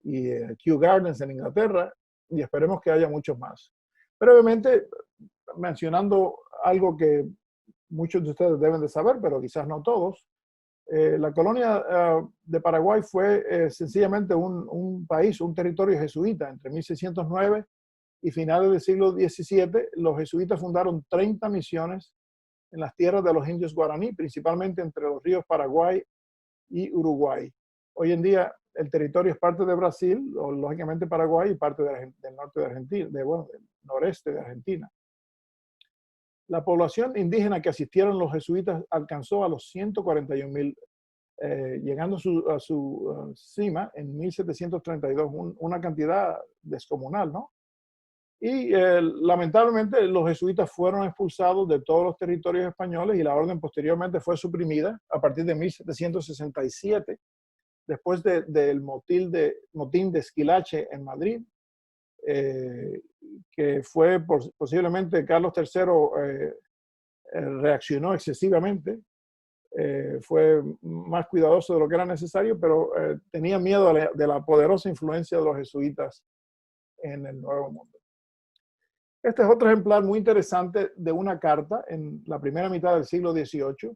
[SPEAKER 1] y Kew Gardens en Inglaterra, y esperemos que haya muchos más. Brevemente, mencionando algo que muchos de ustedes deben de saber, pero quizás no todos, la colonia de Paraguay fue sencillamente un país, un territorio jesuita. Entre 1609 y finales del siglo XVII, los jesuitas fundaron 30 misiones en las tierras de los indios guaraní, principalmente entre los ríos Paraguay y Uruguay. Hoy en día el territorio es parte de Brasil, o lógicamente Paraguay, y parte del norte de Argentina, del noreste de Argentina. La población indígena que asistieron los jesuitas alcanzó a los 141,000, llegando a su cima en 1732, una cantidad descomunal, ¿no? Y lamentablemente los jesuitas fueron expulsados de todos los territorios españoles y la orden posteriormente fue suprimida a partir de 1767, después del motín de Esquilache en Madrid, que fue posiblemente Carlos III reaccionó excesivamente, fue más cuidadoso de lo que era necesario, pero tenía miedo de la poderosa influencia de los jesuitas en el Nuevo Mundo. Este es otro ejemplar muy interesante de una carta en la primera mitad del siglo XVIII.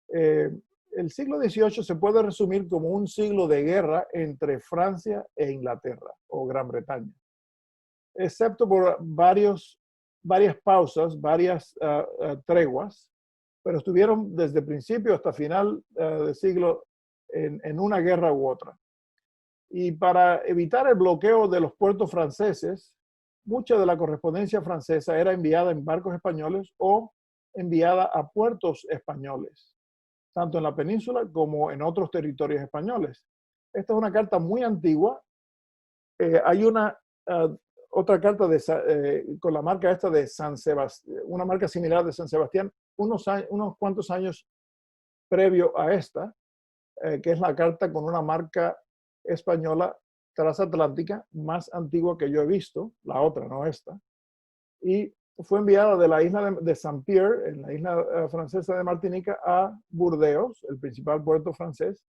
[SPEAKER 1] El siglo XVIII se puede resumir como un siglo de guerra entre Francia e Inglaterra, o Gran Bretaña, excepto por varias pausas, varias treguas, pero estuvieron desde principio hasta final del siglo en una guerra u otra. Y para evitar el bloqueo de los puertos franceses, mucha de la correspondencia francesa era enviada en barcos españoles o enviada a puertos españoles, tanto en la península como en otros territorios españoles. Esta es una carta muy antigua. Hay una otra carta con la marca esta de San Sebastián, una marca similar de San Sebastián, unos cuantos años previo a esta, que es la carta con una marca española transatlántica más antigua que yo he visto, la otra, no esta, y fue enviada de la isla de Saint-Pierre, en la isla francesa de Martinica, a Burdeos, el principal puerto francés,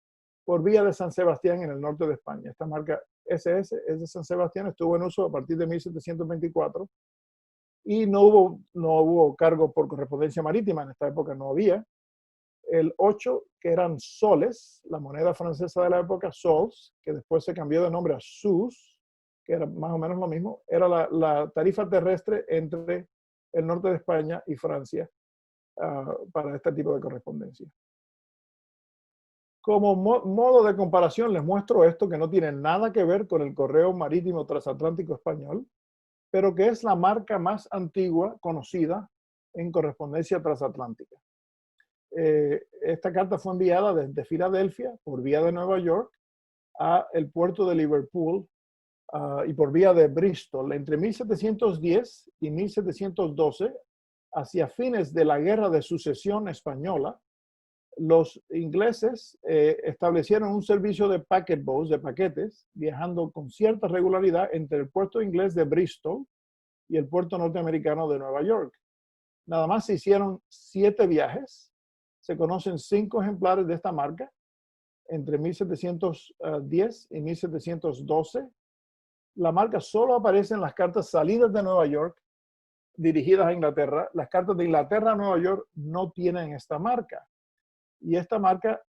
[SPEAKER 1] por vía de San Sebastián en el norte de España. Esta marca SS es de San Sebastián, estuvo en uso a partir de 1724 y no hubo cargo por correspondencia marítima, en esta época no había. El 8, que eran soles, la moneda francesa de la época, sols, que después se cambió de nombre a sous, que era más o menos lo mismo, era la tarifa terrestre entre el norte de España y Francia para este tipo de correspondencia. Como modo de comparación les muestro esto que no tiene nada que ver con el correo marítimo transatlántico español, pero que es la marca más antigua conocida en correspondencia transatlántica. Esta carta fue enviada desde Filadelfia por vía de Nueva York a el puerto de Liverpool y por vía de Bristol entre 1710 y 1712, hacia fines de la Guerra de Sucesión Española. Los ingleses establecieron un servicio de packet boats, de paquetes, viajando con cierta regularidad entre el puerto inglés de Bristol y el puerto norteamericano de Nueva York. Nada más se hicieron 7 viajes. Se conocen 5 ejemplares de esta marca entre 1710 y 1712. La marca solo aparece en las cartas salidas de Nueva York dirigidas a Inglaterra. Las cartas de Inglaterra a Nueva York no tienen esta marca. Y esta marca,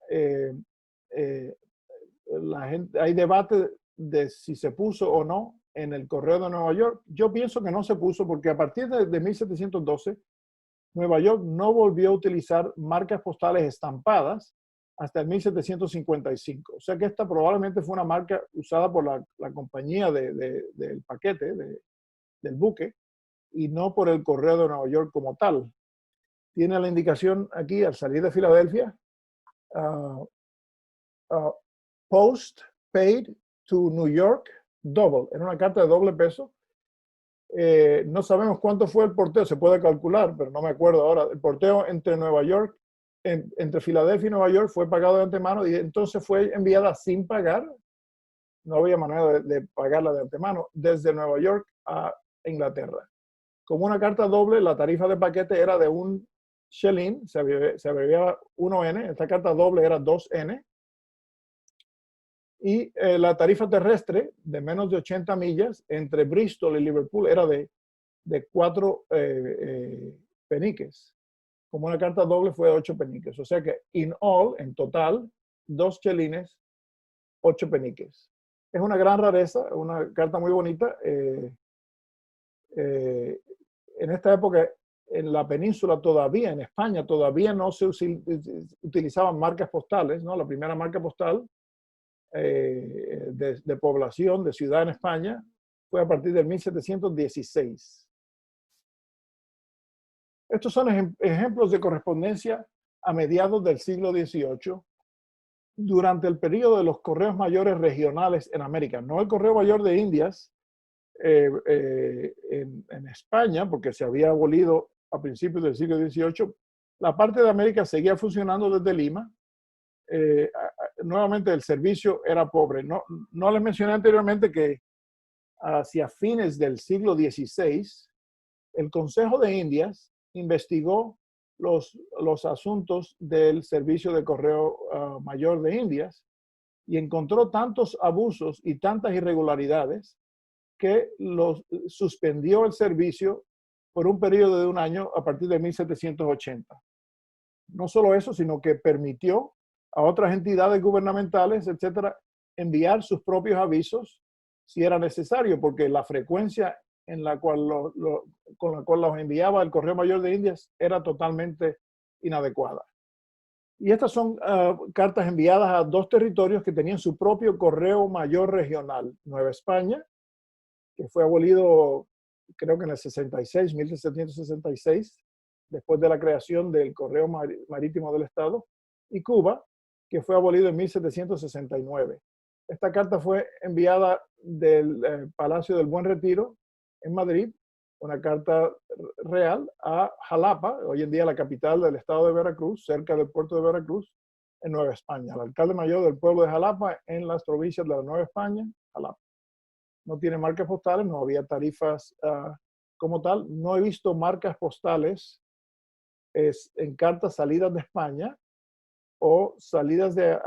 [SPEAKER 1] hay debate de si se puso o no en el correo de Nueva York. Yo pienso que no se puso porque a partir de 1712, Nueva York no volvió a utilizar marcas postales estampadas hasta el 1755. O sea que esta probablemente fue una marca usada por la compañía del paquete, del buque, y no por el correo de Nueva York como tal. Tiene la indicación aquí al salir de Filadelfia, post paid to New York double, era una carta de doble peso. No sabemos cuánto fue el porteo, se puede calcular, pero no me acuerdo ahora. El porteo entre Nueva York, entre Filadelfia y Nueva York fue pagado de antemano y entonces fue enviada sin pagar. No había manera de pagarla de antemano desde Nueva York a Inglaterra. Como una carta doble, la tarifa de paquete era de 1 shilling, se abreviaba 1N, esta carta doble era 2N. Y la tarifa terrestre de menos de 80 millas entre Bristol y Liverpool era de 4 peniques. Como una carta doble fue de 8 peniques. O sea que in all, en total, 2 chelines, 8 peniques. Es una gran rareza, una carta muy bonita. En esta época, en la península todavía, en España, todavía no se utilizaban marcas postales, ¿no? La primera marca postal de población, de ciudad en España, fue a partir de 1716. Estos son ejemplos de correspondencia a mediados del siglo XVIII, durante el periodo de los correos mayores regionales en América. No el correo mayor de Indias en España, porque se había abolido a principios del siglo XVIII. La parte de América seguía funcionando desde Lima. Nuevamente el servicio era pobre. No les mencioné anteriormente que hacia fines del siglo XVI, el Consejo de Indias investigó los asuntos del servicio de correo mayor de Indias y encontró tantos abusos y tantas irregularidades que suspendió el servicio por un periodo de 1 año a partir de 1780. No solo eso, sino que permitió a otras entidades gubernamentales, etcétera, enviar sus propios avisos si era necesario, porque la frecuencia con la cual los enviaba el Correo Mayor de Indias era totalmente inadecuada. Y estas son cartas enviadas a 2 territorios que tenían su propio Correo Mayor Regional. Nueva España, que fue abolido creo que en el 66, 1766, después de la creación del Correo Marítimo del Estado, y Cuba, que fue abolido en 1769. Esta carta fue enviada del Palacio del Buen Retiro en Madrid, una carta real, a Jalapa, hoy en día la capital del estado de Veracruz, cerca del puerto de Veracruz, en Nueva España. El alcalde mayor del pueblo de Jalapa, en las provincias de la Nueva España, Jalapa. No tiene marcas postales, no había tarifas como tal. No he visto marcas postales en cartas salidas de España o salidas de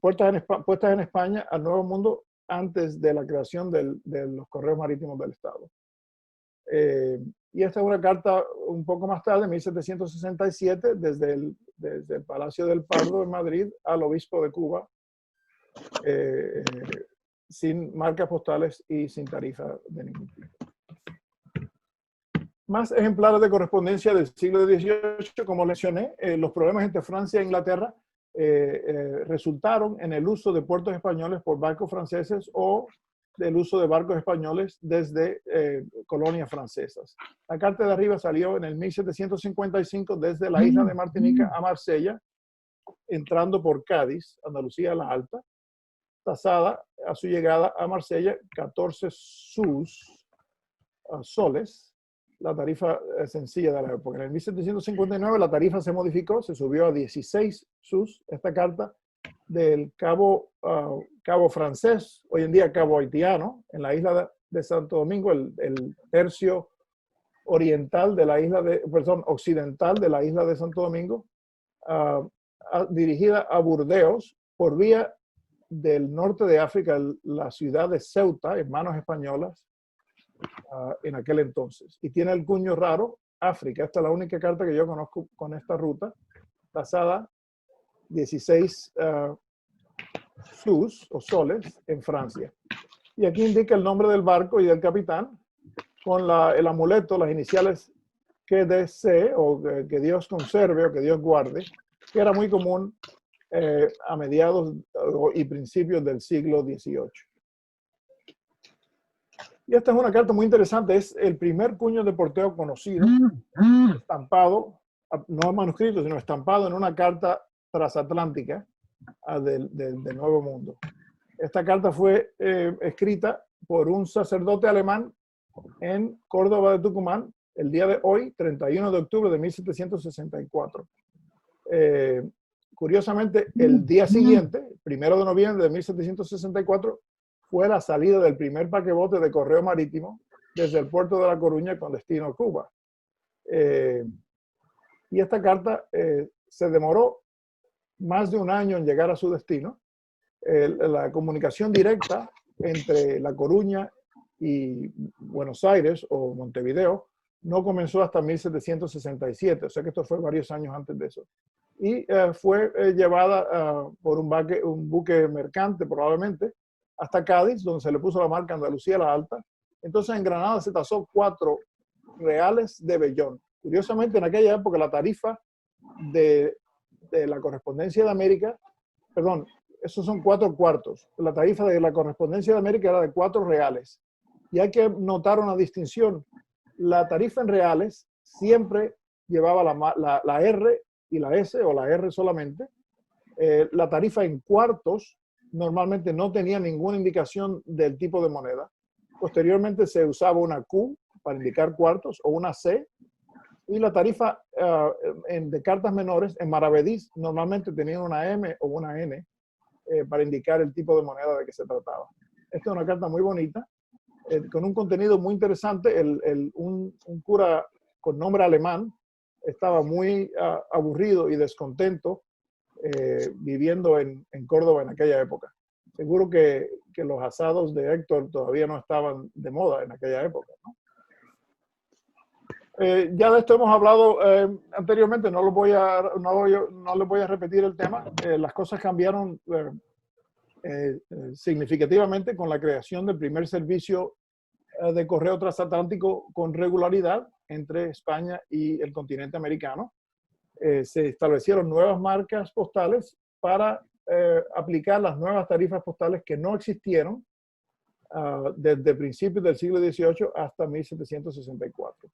[SPEAKER 1] puestas en España al Nuevo Mundo antes de la creación de los correos marítimos del Estado. Y esta es una carta un poco más tarde, 1767, desde el Palacio del Pardo en Madrid al obispo de Cuba, sin marcas postales y sin tarifa de ningún tipo. Más ejemplares de correspondencia del siglo XVIII, como mencioné, los problemas entre Francia e Inglaterra resultaron en el uso de puertos españoles por barcos franceses o del uso de barcos españoles desde colonias francesas. La carta de arriba salió en el 1755 desde la isla de Martinica a Marsella, entrando por Cádiz, Andalucía la Alta, tasada a su llegada a Marsella 14 soles, la tarifa sencilla de la época. En el 1759 la tarifa se modificó, se subió a 16 sus. Esta carta del Cabo francés, hoy en día Cabo haitiano, en la isla de Santo Domingo, el tercio oriental de la isla occidental de la isla de Santo Domingo, dirigida a Burdeos por vía del norte de África, la ciudad de Ceuta, en manos españolas, en aquel entonces. Y tiene el cuño raro, África. Esta es la única carta que yo conozco con esta ruta, tasada 16 sus o soles en Francia. Y aquí indica el nombre del barco y del capitán con el amuleto, las iniciales QDC, o que Dios conserve o que Dios guarde, que era muy común a mediados y principios del siglo XVIII. Y esta es una carta muy interesante, es el primer puño de porteo conocido, estampado, no manuscrito, sino estampado en una carta transatlántica del Nuevo Mundo. Esta carta fue escrita por un sacerdote alemán en Córdoba de Tucumán, el día de hoy, 31 de octubre de 1764. Curiosamente, el día siguiente, 1 de noviembre de 1764, fue la salida del primer paquebote de correo marítimo desde el puerto de La Coruña con destino a Cuba. Y esta carta se demoró más de un año en llegar a su destino. La comunicación directa entre La Coruña y Buenos Aires o Montevideo no comenzó hasta 1767, o sea que esto fue varios años antes de eso. Y fue llevada por un buque mercante probablemente hasta Cádiz, donde se le puso la marca Andalucía la Alta. Entonces en Granada se tasó 4 reales de vellón. Curiosamente, en aquella época la tarifa de la correspondencia de América, perdón, esos son 4 cuartos. La tarifa de la correspondencia de América era de 4 reales. Y hay que notar una distinción. La tarifa en reales siempre llevaba la R y la S, o la R solamente. La tarifa en cuartos normalmente no tenía ninguna indicación del tipo de moneda. Posteriormente se usaba una Q para indicar cuartos o una C. Y la tarifa de cartas menores en maravedís normalmente tenía una M o una N para indicar el tipo de moneda de que se trataba. Esta es una carta muy bonita, con un contenido muy interesante. Un cura con nombre alemán estaba muy aburrido y descontento viviendo en Córdoba en aquella época. Seguro que los asados de Héctor todavía no estaban de moda en aquella época, ¿no? Ya de esto hemos hablado anteriormente, no les voy a repetir el tema. Las cosas cambiaron significativamente con la creación del primer servicio de correo transatlántico con regularidad entre España y el continente americano. Se establecieron nuevas marcas postales para aplicar las nuevas tarifas postales que no existieron desde principios del siglo XVIII hasta 1764.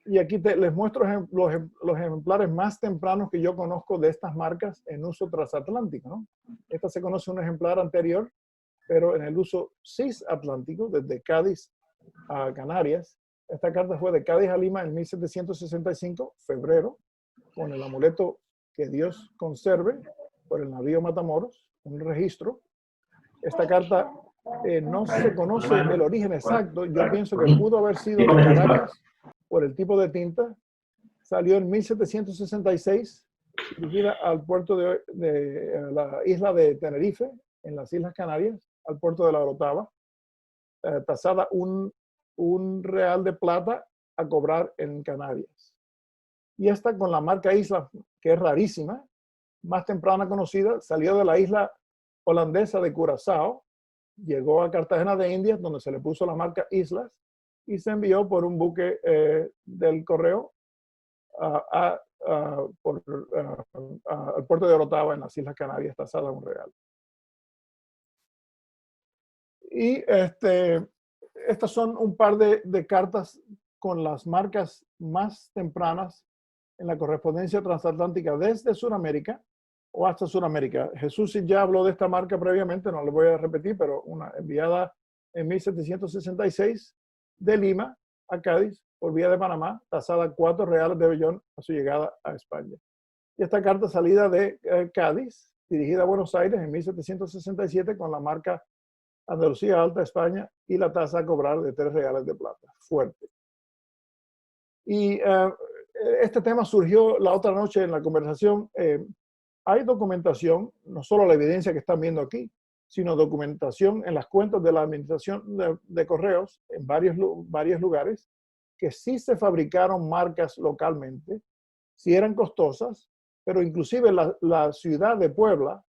[SPEAKER 1] Y aquí les muestro los ejemplares más tempranos que yo conozco de estas marcas en uso transatlántico, ¿no? Esta se conoce un ejemplar anterior, pero en el uso cisatlántico, desde Cádiz a Canarias. Esta carta fue de Cádiz a Lima en 1765, febrero, con el amuleto que Dios conserve por el navío Matamoros, un registro. Esta carta no se conoce el origen exacto. Yo pienso que pudo haber sido de Caracas por el tipo de tinta. Salió en 1766, dirigida al puerto de la isla de Tenerife, en las Islas Canarias, al puerto de La Orotava, tasada un real de plata a cobrar en Canarias. Y esta con la marca Isla, que es rarísima, más temprana conocida, salió de la isla holandesa de Curazao, llegó a Cartagena de Indias, donde se le puso la marca Islas, y se envió por un buque del correo al puerto de Orotava, en las Islas Canarias, tasada a un real. Y estas son un par de cartas con las marcas más tempranas en la correspondencia transatlántica desde Sudamérica o hasta Sudamérica. Jesús ya habló de esta marca previamente, no le voy a repetir, pero una enviada en 1766 de Lima a Cádiz por vía de Panamá, tasada 4 reales de vellón a su llegada a España. Y esta carta salida de Cádiz, dirigida a Buenos Aires en 1767 con la marca Andalucía Alta España y la tasa a cobrar de 3 reales de plata. Fuerte. Y este tema surgió la otra noche en la conversación. Hay documentación, no solo la evidencia que están viendo aquí, sino documentación en las cuentas de la Administración de Correos en varios lugares, que sí se fabricaron marcas localmente, sí eran costosas, pero inclusive la ciudad de Puebla,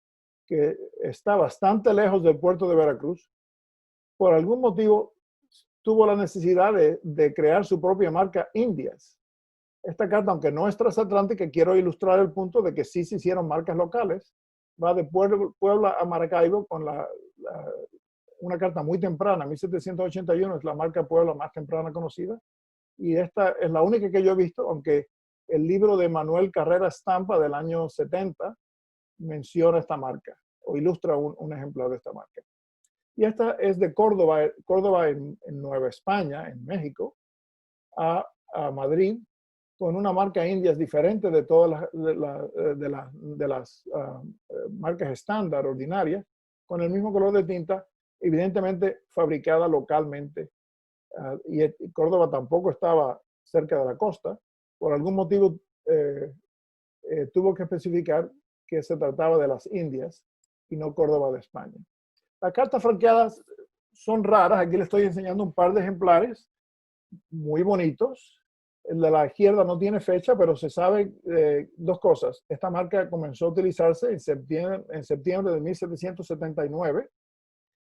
[SPEAKER 1] que está bastante lejos del puerto de Veracruz, por algún motivo tuvo la necesidad de crear su propia marca Indias. Esta carta, aunque no es transatlántica, quiero ilustrar el punto de que sí se hicieron marcas locales. Va de Puebla a Maracaibo con una carta muy temprana, 1781, es la marca Puebla más temprana conocida. Y esta es la única que yo he visto, aunque el libro de Manuel Carrera Estampa del año 70 menciona esta marca o ilustra un ejemplar de esta marca. Y esta es de Córdoba en Nueva España, en México, a Madrid, con una marca Indias diferente de todas las marcas estándar ordinarias, con el mismo color de tinta, evidentemente fabricada localmente. Y Córdoba tampoco estaba cerca de la costa. Por algún motivo tuvo que especificar que se trataba de las Indias y no Córdoba de España. Las cartas franqueadas son raras. Aquí les estoy enseñando un par de ejemplares muy bonitos. El de la izquierda no tiene fecha, pero se sabe dos cosas. Esta marca comenzó a utilizarse en septiembre de 1779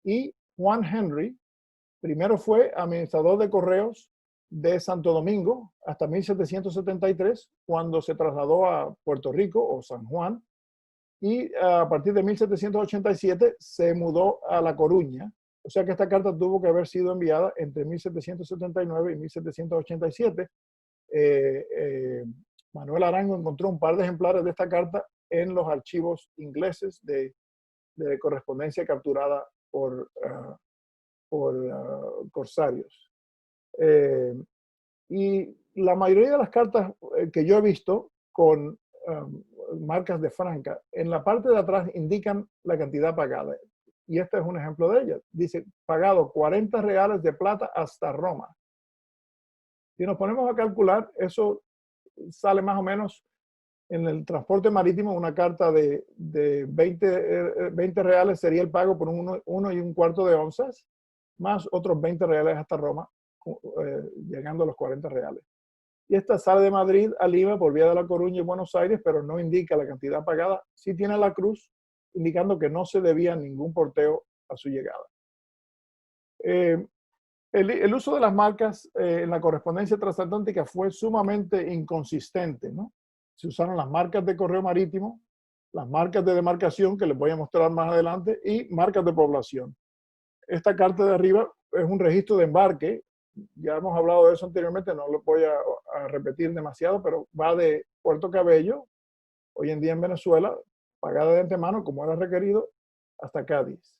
[SPEAKER 1] y Juan Henry primero fue administrador de correos de Santo Domingo hasta 1773, cuando se trasladó a Puerto Rico o San Juan, y a partir de 1787 se mudó a La Coruña. O sea que esta carta tuvo que haber sido enviada entre 1779 y 1787. Manuel Arango encontró un par de ejemplares de esta carta en los archivos ingleses de correspondencia capturada por corsarios. Y la mayoría de las cartas que yo he visto con marcas de franca, en la parte de atrás indican la cantidad pagada. Y este es un ejemplo de ella. Dice, pagado 40 reales de plata hasta Roma. Si nos ponemos a calcular, eso sale más o menos en el transporte marítimo. Una carta de 20 reales sería el pago por 1,25 de onzas, más otros 20 reales hasta Roma, llegando a los 40 reales. Y esta sale de Madrid a Lima por vía de La Coruña y Buenos Aires, pero no indica la cantidad pagada. Sí tiene la cruz, indicando que no se debía ningún porteo a su llegada. El uso de las marcas en la correspondencia transatlántica fue sumamente inconsistente, ¿no? Se usaron las marcas de correo marítimo, las marcas de demarcación, que les voy a mostrar más adelante, y marcas de población. Esta carta de arriba es un registro de embarque ya hemos hablado de eso anteriormente, no lo voy a repetir demasiado, pero va de Puerto Cabello, hoy en día en Venezuela, pagada de antemano como era requerido, hasta Cádiz.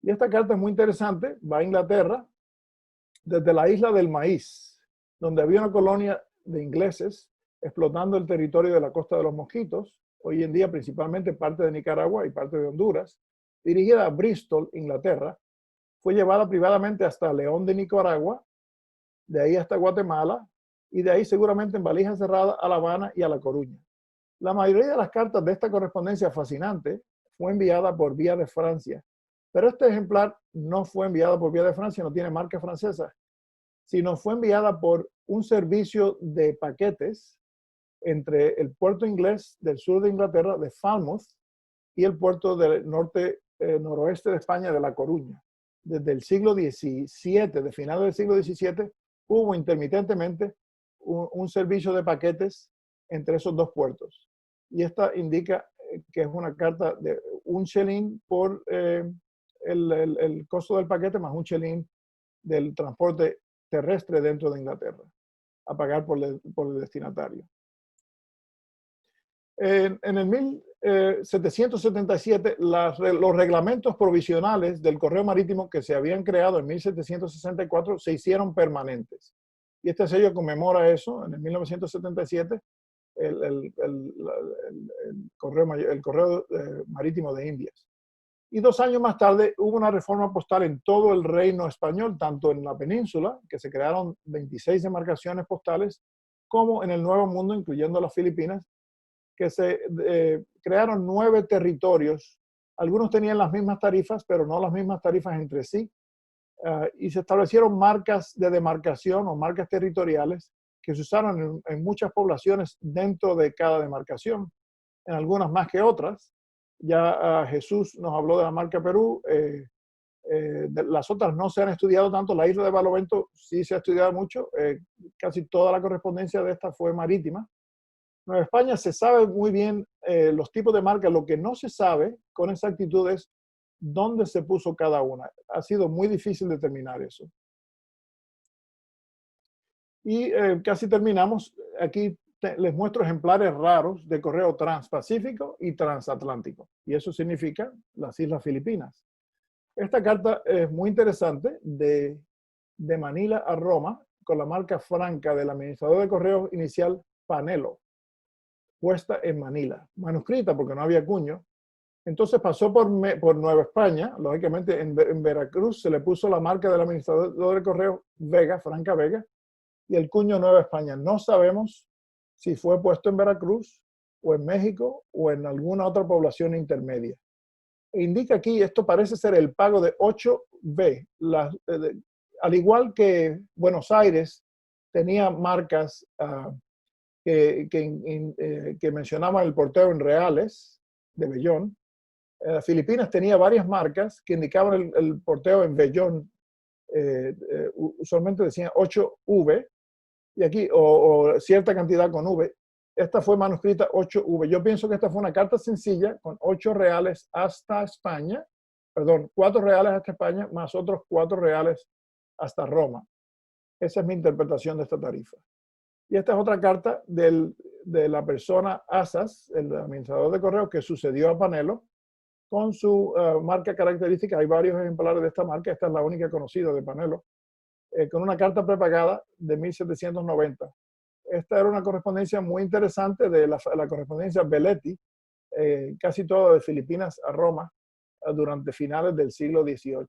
[SPEAKER 1] Y esta carta es muy interesante, va a Inglaterra, desde la isla del Maíz, donde había una colonia de ingleses explotando el territorio de la Costa de los Mosquitos, hoy en día principalmente parte de Nicaragua y parte de Honduras, dirigida a Bristol, Inglaterra, fue llevada privadamente hasta León de Nicaragua, de ahí hasta Guatemala, y de ahí seguramente en valija cerrada a La Habana y a La Coruña. La mayoría de las cartas de esta correspondencia fascinante fue enviada por vía de Francia, pero este ejemplar no fue enviado por vía de Francia, no tiene marca francesa, sino fue enviada por un servicio de paquetes entre el puerto inglés del sur de Inglaterra, de Falmouth, y el puerto del noroeste de España, de La Coruña. Desde el siglo XVII, de final del siglo XVII, hubo intermitentemente un servicio de paquetes entre esos dos puertos. Y esta indica que es una carta de un chelín por el costo del paquete más un chelín del transporte terrestre dentro de Inglaterra, a pagar por el destinatario. En el 1777, los reglamentos provisionales del correo marítimo que se habían creado en 1764 se hicieron permanentes. Y este sello conmemora eso. En el 1977, el correo marítimo de Indias. Y 2 años más tarde hubo una reforma postal en todo el reino español, tanto en la península, que se crearon 26 demarcaciones postales, como en el Nuevo Mundo, incluyendo las Filipinas, que se crearon 9 territorios. Algunos tenían las mismas tarifas, pero no las mismas tarifas entre sí. Y se establecieron marcas de demarcación o marcas territoriales que se usaron en muchas poblaciones dentro de cada demarcación, en algunas más que otras. Ya Jesús nos habló de la marca Perú. Las otras no se han estudiado tanto. La isla de Barlovento sí se ha estudiado mucho. Casi toda la correspondencia de esta fue marítima. Nueva España se sabe muy bien los tipos de marcas. Lo que no se sabe con exactitud es dónde se puso cada una. Ha sido muy difícil determinar eso. Y casi terminamos. Aquí les muestro ejemplares raros de correo transpacífico y transatlántico. Y eso significa las Islas Filipinas. Esta carta es muy interesante, de Manila a Roma, con la marca franca del administrador de correos inicial Panelo, puesta en Manila, manuscrita porque no había cuño. Entonces pasó por Nueva España, lógicamente en Veracruz se le puso la marca del administrador de correos Vega, Franca Vega, y el cuño Nueva España. No sabemos si fue puesto en Veracruz o en México o en alguna otra población intermedia. Indica aquí, esto parece ser el pago de 8B. Al igual que Buenos Aires tenía marcas que mencionaban el porteo en reales de vellón, Filipinas tenía varias marcas que indicaban el porteo en vellón. Usualmente decían 8V, y aquí, o cierta cantidad con V. Esta fue manuscrita 8V. Yo pienso que esta fue una carta sencilla con 8 reales hasta España, perdón, 4 reales hasta España, más otros 4 reales hasta Roma. Esa es mi interpretación de esta tarifa. Y esta es otra carta de la persona Asas, el administrador de correos, que sucedió a Panelo, con su marca característica. Hay varios ejemplares de esta marca. Esta es la única conocida de Panelo. Con una carta prepagada de 1790. Esta era una correspondencia muy interesante de la correspondencia Belletti, casi toda de Filipinas a Roma, durante finales del siglo XVIII.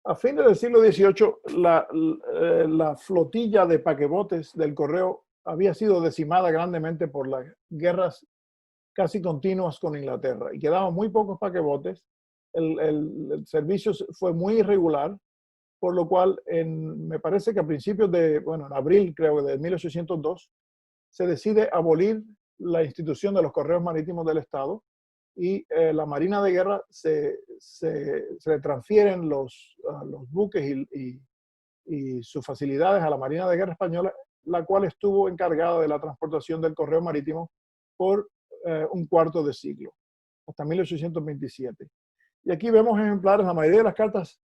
[SPEAKER 1] A fines del siglo XVIII, la flotilla de paquebotes del correo había sido decimada grandemente por las guerras casi continuas con Inglaterra y quedaban muy pocos paquebotes. El servicio fue muy irregular, por lo cual me parece que a principios en abril creo de 1802, se decide abolir la institución de los correos marítimos del Estado y la Marina de Guerra se le transfieren los buques y sus facilidades a la Marina de Guerra Española, la cual estuvo encargada de la transportación del correo marítimo por un cuarto de siglo, hasta 1827. Y aquí vemos ejemplares, la mayoría de las cartas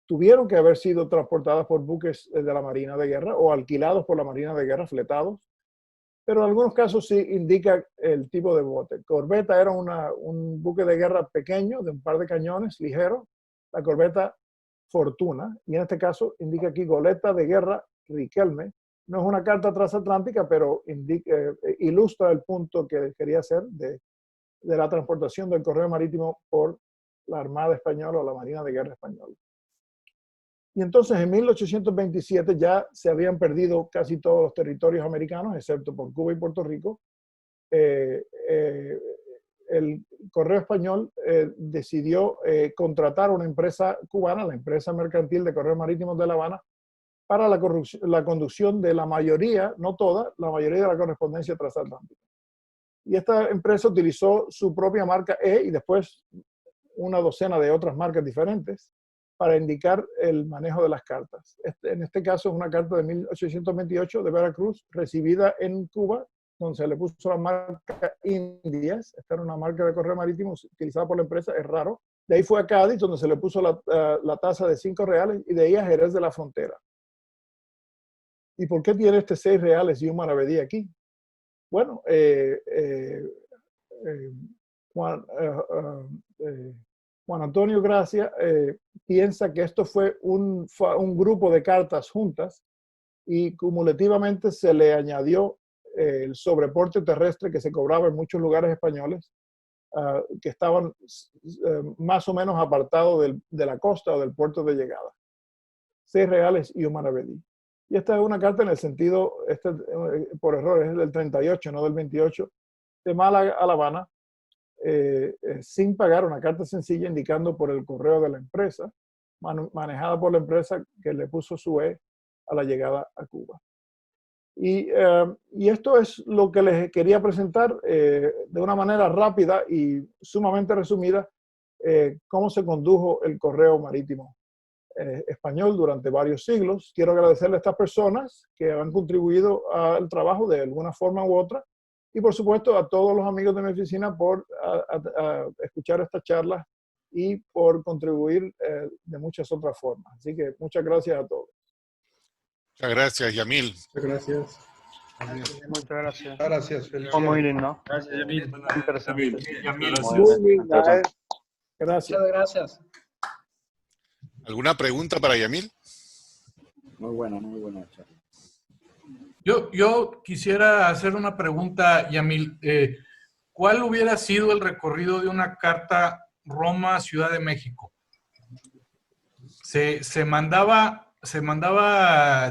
[SPEAKER 1] tuvieron que haber sido transportadas por buques de la Marina de Guerra o alquilados por la Marina de Guerra, fletados, pero en algunos casos sí indica el tipo de bote. Corbeta era un buque de guerra pequeño, de un par de cañones, ligero, la corbeta Fortuna, y en este caso indica aquí goleta de guerra Riquelme. No es una carta transatlántica, pero ilustra el punto que quería hacer de la transportación del correo marítimo por la Armada Española o la Marina de Guerra Española. Y entonces en 1827 ya se habían perdido casi todos los territorios americanos, excepto por Cuba y Puerto Rico. El Correo Español decidió contratar a una empresa cubana, la empresa mercantil de Correos Marítimos de La Habana, para la conducción de la mayoría, no toda, la mayoría de la correspondencia transatlántica. Y esta empresa utilizó su propia marca E y después una docena de otras marcas diferentes para indicar el manejo de las cartas. En este caso es una carta de 1828 de Veracruz, recibida en Cuba, donde se le puso la marca Indias. Esta era una marca de correo marítimo utilizada por la empresa, es raro. De ahí fue a Cádiz, donde se le puso la tasa de 5 reales, y de ahí a Jerez de la Frontera. ¿Y por qué tiene 6 reales y un maravedí aquí? Bueno, Juan Antonio Gracia piensa que esto fue un grupo de cartas juntas y cumulativamente se le añadió el sobreporte terrestre que se cobraba en muchos lugares españoles que estaban más o menos apartados de la costa o del puerto de llegada. 6 reales y un maravedí. Y esta es una carta en el sentido, por error, es del 38, no del 28, de Málaga a La Habana, sin pagar, una carta sencilla indicando por el correo de la empresa, manejada por la empresa que le puso su E a la llegada a Cuba. Y esto es lo que les quería presentar de una manera rápida y sumamente resumida, cómo se condujo el correo marítimo español durante varios siglos. Quiero agradecerle a estas personas que han contribuido al trabajo de alguna forma u otra, y por supuesto a todos los amigos de mi oficina por escuchar esta charla y por contribuir de muchas otras formas. Así que muchas gracias a todos.
[SPEAKER 3] Muchas gracias, Yamil.
[SPEAKER 4] Muchas gracias.
[SPEAKER 2] Muchas gracias.
[SPEAKER 4] Gracias,
[SPEAKER 2] Fue muy lindo.
[SPEAKER 5] Gracias, Yamil.
[SPEAKER 2] Interesante.
[SPEAKER 5] Yamil.
[SPEAKER 1] Muy bien, gracias.
[SPEAKER 2] Muchas gracias.
[SPEAKER 3] ¿Alguna pregunta para Yamil?
[SPEAKER 6] Muy buena charla.
[SPEAKER 4] Yo quisiera hacer una pregunta, Yamil. ¿Cuál hubiera sido el recorrido de una carta Roma-Ciudad de México? ¿Se mandaba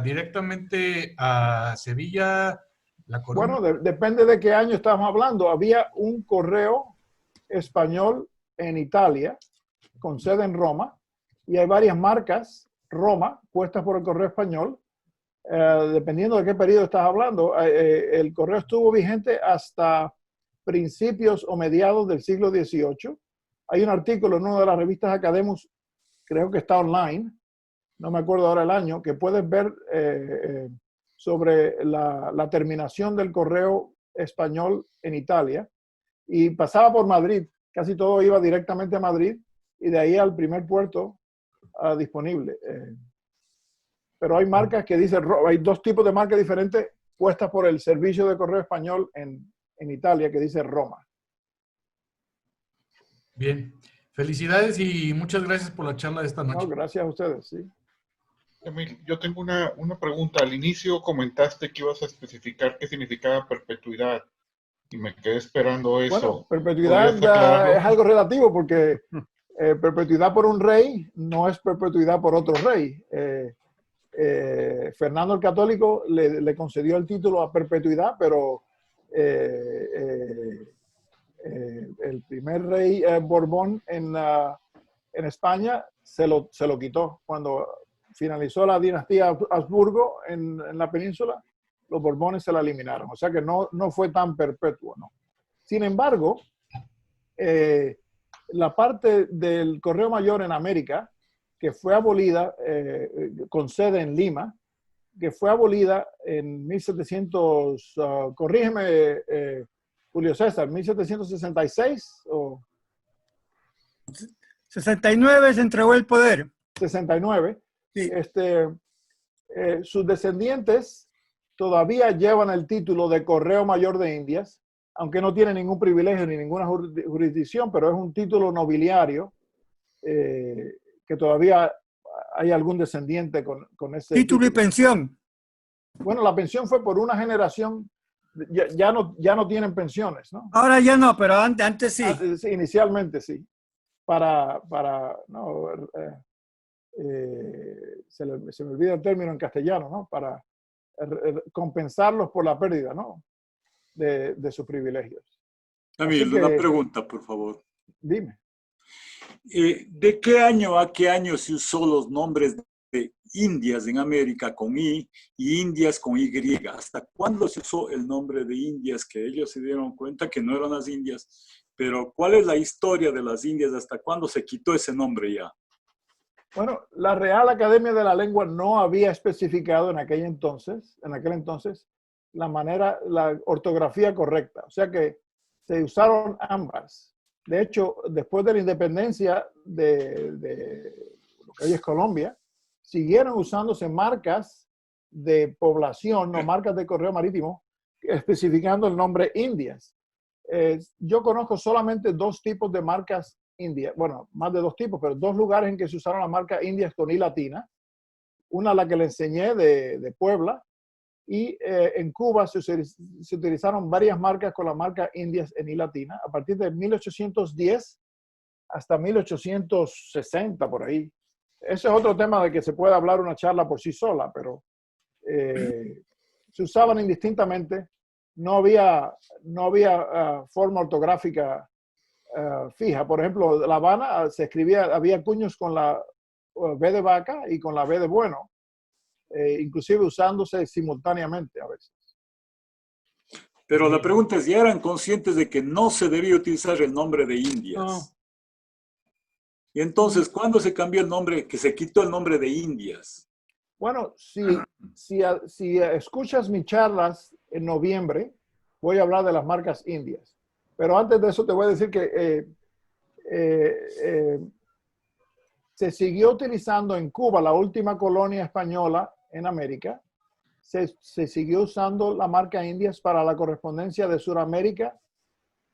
[SPEAKER 4] directamente a Sevilla, La Coruña?
[SPEAKER 1] Bueno, depende de qué año estamos hablando. Había un correo español en Italia, con sede en Roma, y hay varias marcas Roma puestas por el correo español. Dependiendo de qué periodo estás hablando, el correo estuvo vigente hasta principios o mediados del siglo XVIII. Hay un artículo en una de las revistas Academos, creo que está online, no me acuerdo ahora el año, que puedes ver sobre la terminación del correo español en Italia, y pasaba por Madrid, casi todo iba directamente a Madrid y de ahí al primer puerto disponible. Pero hay marcas que dicen, hay dos tipos de marcas diferentes puestas por el servicio de correo español en Italia que dice Roma.
[SPEAKER 4] Bien. Felicidades y muchas gracias por la charla de esta noche.
[SPEAKER 1] No, gracias a ustedes, sí.
[SPEAKER 5] Yamil, yo tengo una pregunta. Al inicio comentaste que ibas a especificar qué significaba perpetuidad y me quedé esperando eso.
[SPEAKER 1] Bueno, perpetuidad es algo relativo porque perpetuidad por un rey no es perpetuidad por otro rey. Fernando el Católico le concedió el título a perpetuidad, pero el primer rey Borbón en España se lo quitó. Cuando finalizó la dinastía Habsburgo en la península, los Borbones se la eliminaron. O sea que no fue tan perpetuo, ¿no? Sin embargo, la parte del Correo Mayor en América, que fue abolida con sede en Lima, que fue abolida en 1700, corrígeme, Julio César, 1766 o...
[SPEAKER 7] 69 se entregó el poder.
[SPEAKER 1] 69.
[SPEAKER 7] Sí.
[SPEAKER 1] Sus descendientes todavía llevan el título de Correo Mayor de Indias, aunque no tiene ningún privilegio ni ninguna jurisdicción, pero es un título nobiliario que todavía hay algún descendiente con ese
[SPEAKER 7] Título y pensión.
[SPEAKER 1] Bueno, la pensión fue por una generación, ya no tienen pensiones, ¿no?
[SPEAKER 7] Ahora ya no, pero antes sí.
[SPEAKER 1] Sí, inicialmente sí. Se me olvida el término en castellano, ¿no? Para compensarlos por la pérdida, ¿no? De sus privilegios.
[SPEAKER 6] Camil, una pregunta, por favor.
[SPEAKER 1] Dime.
[SPEAKER 6] ¿De qué año a qué año se usó los nombres de Indias en América con I y Indias con Y? ¿Hasta cuándo se usó el nombre de Indias? Que ellos se dieron cuenta que no eran las Indias. Pero ¿cuál es la historia de las Indias? ¿Hasta cuándo se quitó ese nombre ya?
[SPEAKER 1] Bueno, la Real Academia de la Lengua no había especificado en aquel entonces, la ortografía correcta. O sea que se usaron ambas. De hecho, después de la independencia de lo que hoy es Colombia, siguieron usándose marcas de población, no marcas de correo marítimo, especificando el nombre Indias. Yo conozco solamente 2 tipos de marcas Indias, bueno, más de 2 tipos, pero 2 lugares en que se usaron la marca Indias con I latina. Una, la que le enseñé de Puebla, y en Cuba se utilizaron varias marcas con la marca Indias en I latina, a partir de 1810 hasta 1860, por ahí. Ese es otro tema de que se puede hablar una charla por sí sola, pero se usaban indistintamente. No había forma ortográfica fija. Por ejemplo, La Habana se escribía, había cuños con la B de vaca y con la B de bueno, inclusive usándose simultáneamente a veces.
[SPEAKER 6] Pero la pregunta es, ¿ya eran conscientes de que no se debía utilizar el nombre de Indias?
[SPEAKER 1] No.
[SPEAKER 6] Y entonces, ¿cuándo se cambió el nombre, que se quitó el nombre de Indias?
[SPEAKER 1] Bueno, si escuchas mis charlas en noviembre, voy a hablar de las marcas Indias. Pero antes de eso te voy a decir que se siguió utilizando en Cuba, la última colonia española en América, se siguió usando la marca Indias para la correspondencia de Sudamérica,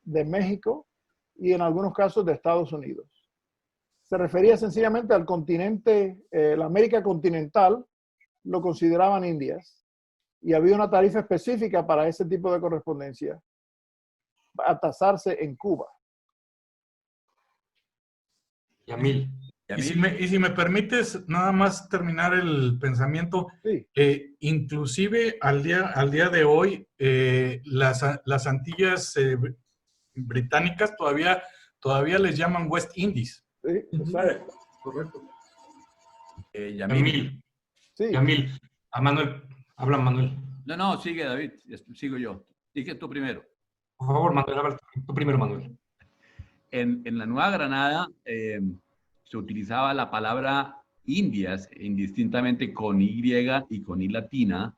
[SPEAKER 1] de México y en algunos casos de Estados Unidos. Se refería sencillamente al continente, la América continental, lo consideraban Indias y había una tarifa específica para ese tipo de correspondencia a tasarse en Cuba.
[SPEAKER 4] Yamil. Y si me permites nada más terminar el pensamiento,
[SPEAKER 1] Sí.
[SPEAKER 4] Inclusive al día de hoy, las Antillas británicas todavía les llaman West Indies.
[SPEAKER 1] Sí, exacto.
[SPEAKER 6] Correcto.
[SPEAKER 8] Yamil.
[SPEAKER 1] Sí.
[SPEAKER 4] Yamil, a Manuel, habla Manuel.
[SPEAKER 8] No, sigue David, sigo yo. Dije tú primero.
[SPEAKER 4] Por favor, Manuel, habla tú primero, Manuel.
[SPEAKER 8] En la Nueva Granada se utilizaba la palabra Indias indistintamente con Y y con I latina